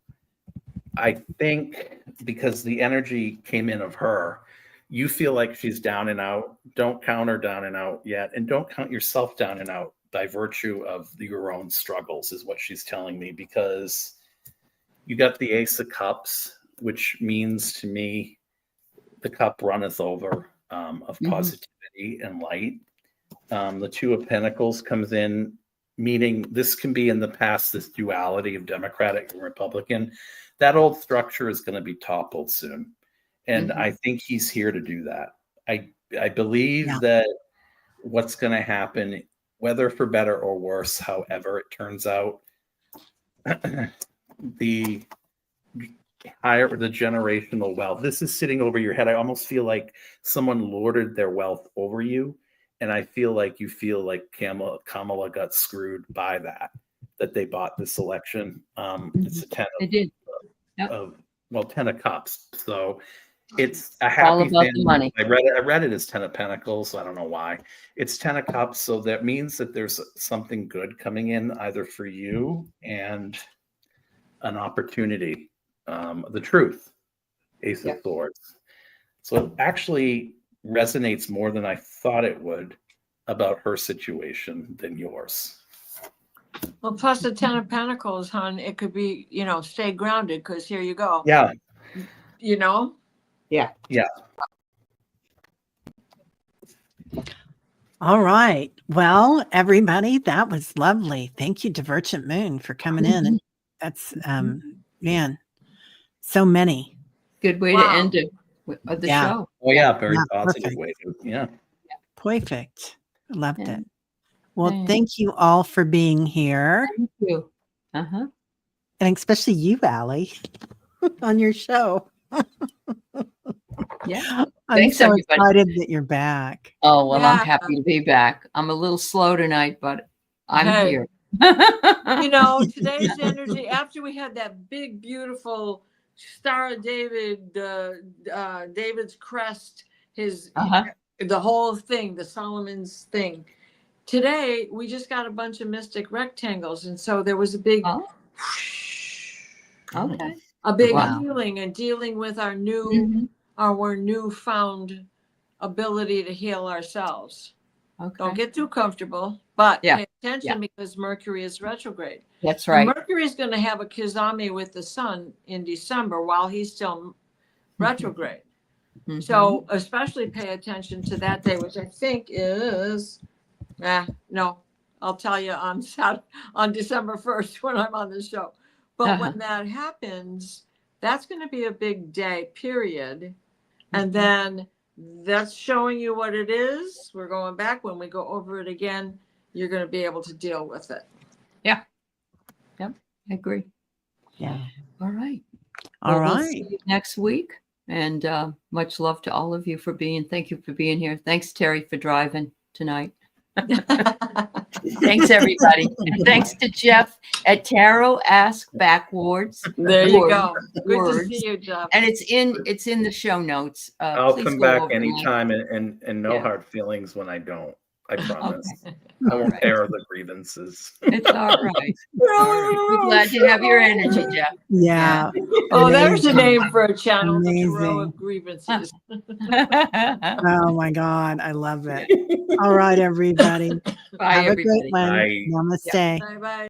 I think because the energy came in of her, you feel like she's down and out. Don't count her down and out yet. And don't count yourself down and out by virtue of your own struggles, is what she's telling me, because you got the Ace of Cups, which means to me the cup runneth over, of positivity and light. The Two of Pentacles comes in, meaning this can be in the past, this duality of Democratic and Republican. That old structure is going to be toppled soon. And I think he's here to do that. I believe that what's going to happen, whether for better or worse, however it turns out, the higher the generational wealth, this is sitting over your head. I almost feel like someone lorded their wealth over you. And I feel like you feel like Kamala got screwed by that they bought this election. It's a 10 They did. of 10 of Cups. So it's a happy all about the money. I read it as 10 of Pentacles. So I don't know why. It's 10 of Cups. So that means that there's something good coming in either for you and an opportunity. The truth, Ace of Swords. So it actually resonates more than I thought it would about her situation than yours. Well, plus the 10 of Pentacles, hon, it could be, stay grounded, because here you go. Yeah. Yeah. Yeah. All right. Well, everybody, that was lovely. Thank you, Divergent Moon, for coming in. And that's, man, so many. Good way to end it. The show. Oh yeah, very positive perfect. way to, yeah. Perfect. Loved it. Well, thank you all for being here. Thank you. And especially you, Allie, on your show. Yeah. I'm Thanks, so everybody. excited that you're back. Oh, well, I'm happy to be back. I'm a little slow tonight, but I'm here. Today's energy, after we had that big, beautiful Star of David, David's crest, his the whole thing, the Solomon's thing. Today we just got a bunch of mystic rectangles, and so there was a big, healing and dealing with our newfound ability to heal ourselves. Don't get too comfortable, but pay attention because Mercury is retrograde. That's right. Mercury is going to have a kizami with the sun in December while he's still retrograde. So especially pay attention to that day, which I think is, I'll tell you on December 1st when I'm on the show. But when that happens, that's going to be a big day, period. And then that's showing you what it is. We're going back. When we go over it again, you're going to be able to deal with it. Yeah. Yep. I agree. Yeah. All right. We'll see you next week. And much love to all of you thank you for being here. Thanks, Terry, for driving tonight. Thanks, everybody. And thanks to Jeff at Tarot Ask Backwards. There you go. Good to see you, Jeff. And it's in the show notes. I'll come back anytime and no hard feelings when I don't. I promise. I won't air the grievances. It's all right. We're glad you have your energy, Jeff. Yeah. Oh, there's a name for a channel, the Tarot of Grievances. Oh my God. I love it. All right, everybody. Bye, have everybody. a great one. Bye. Namaste. Bye-bye.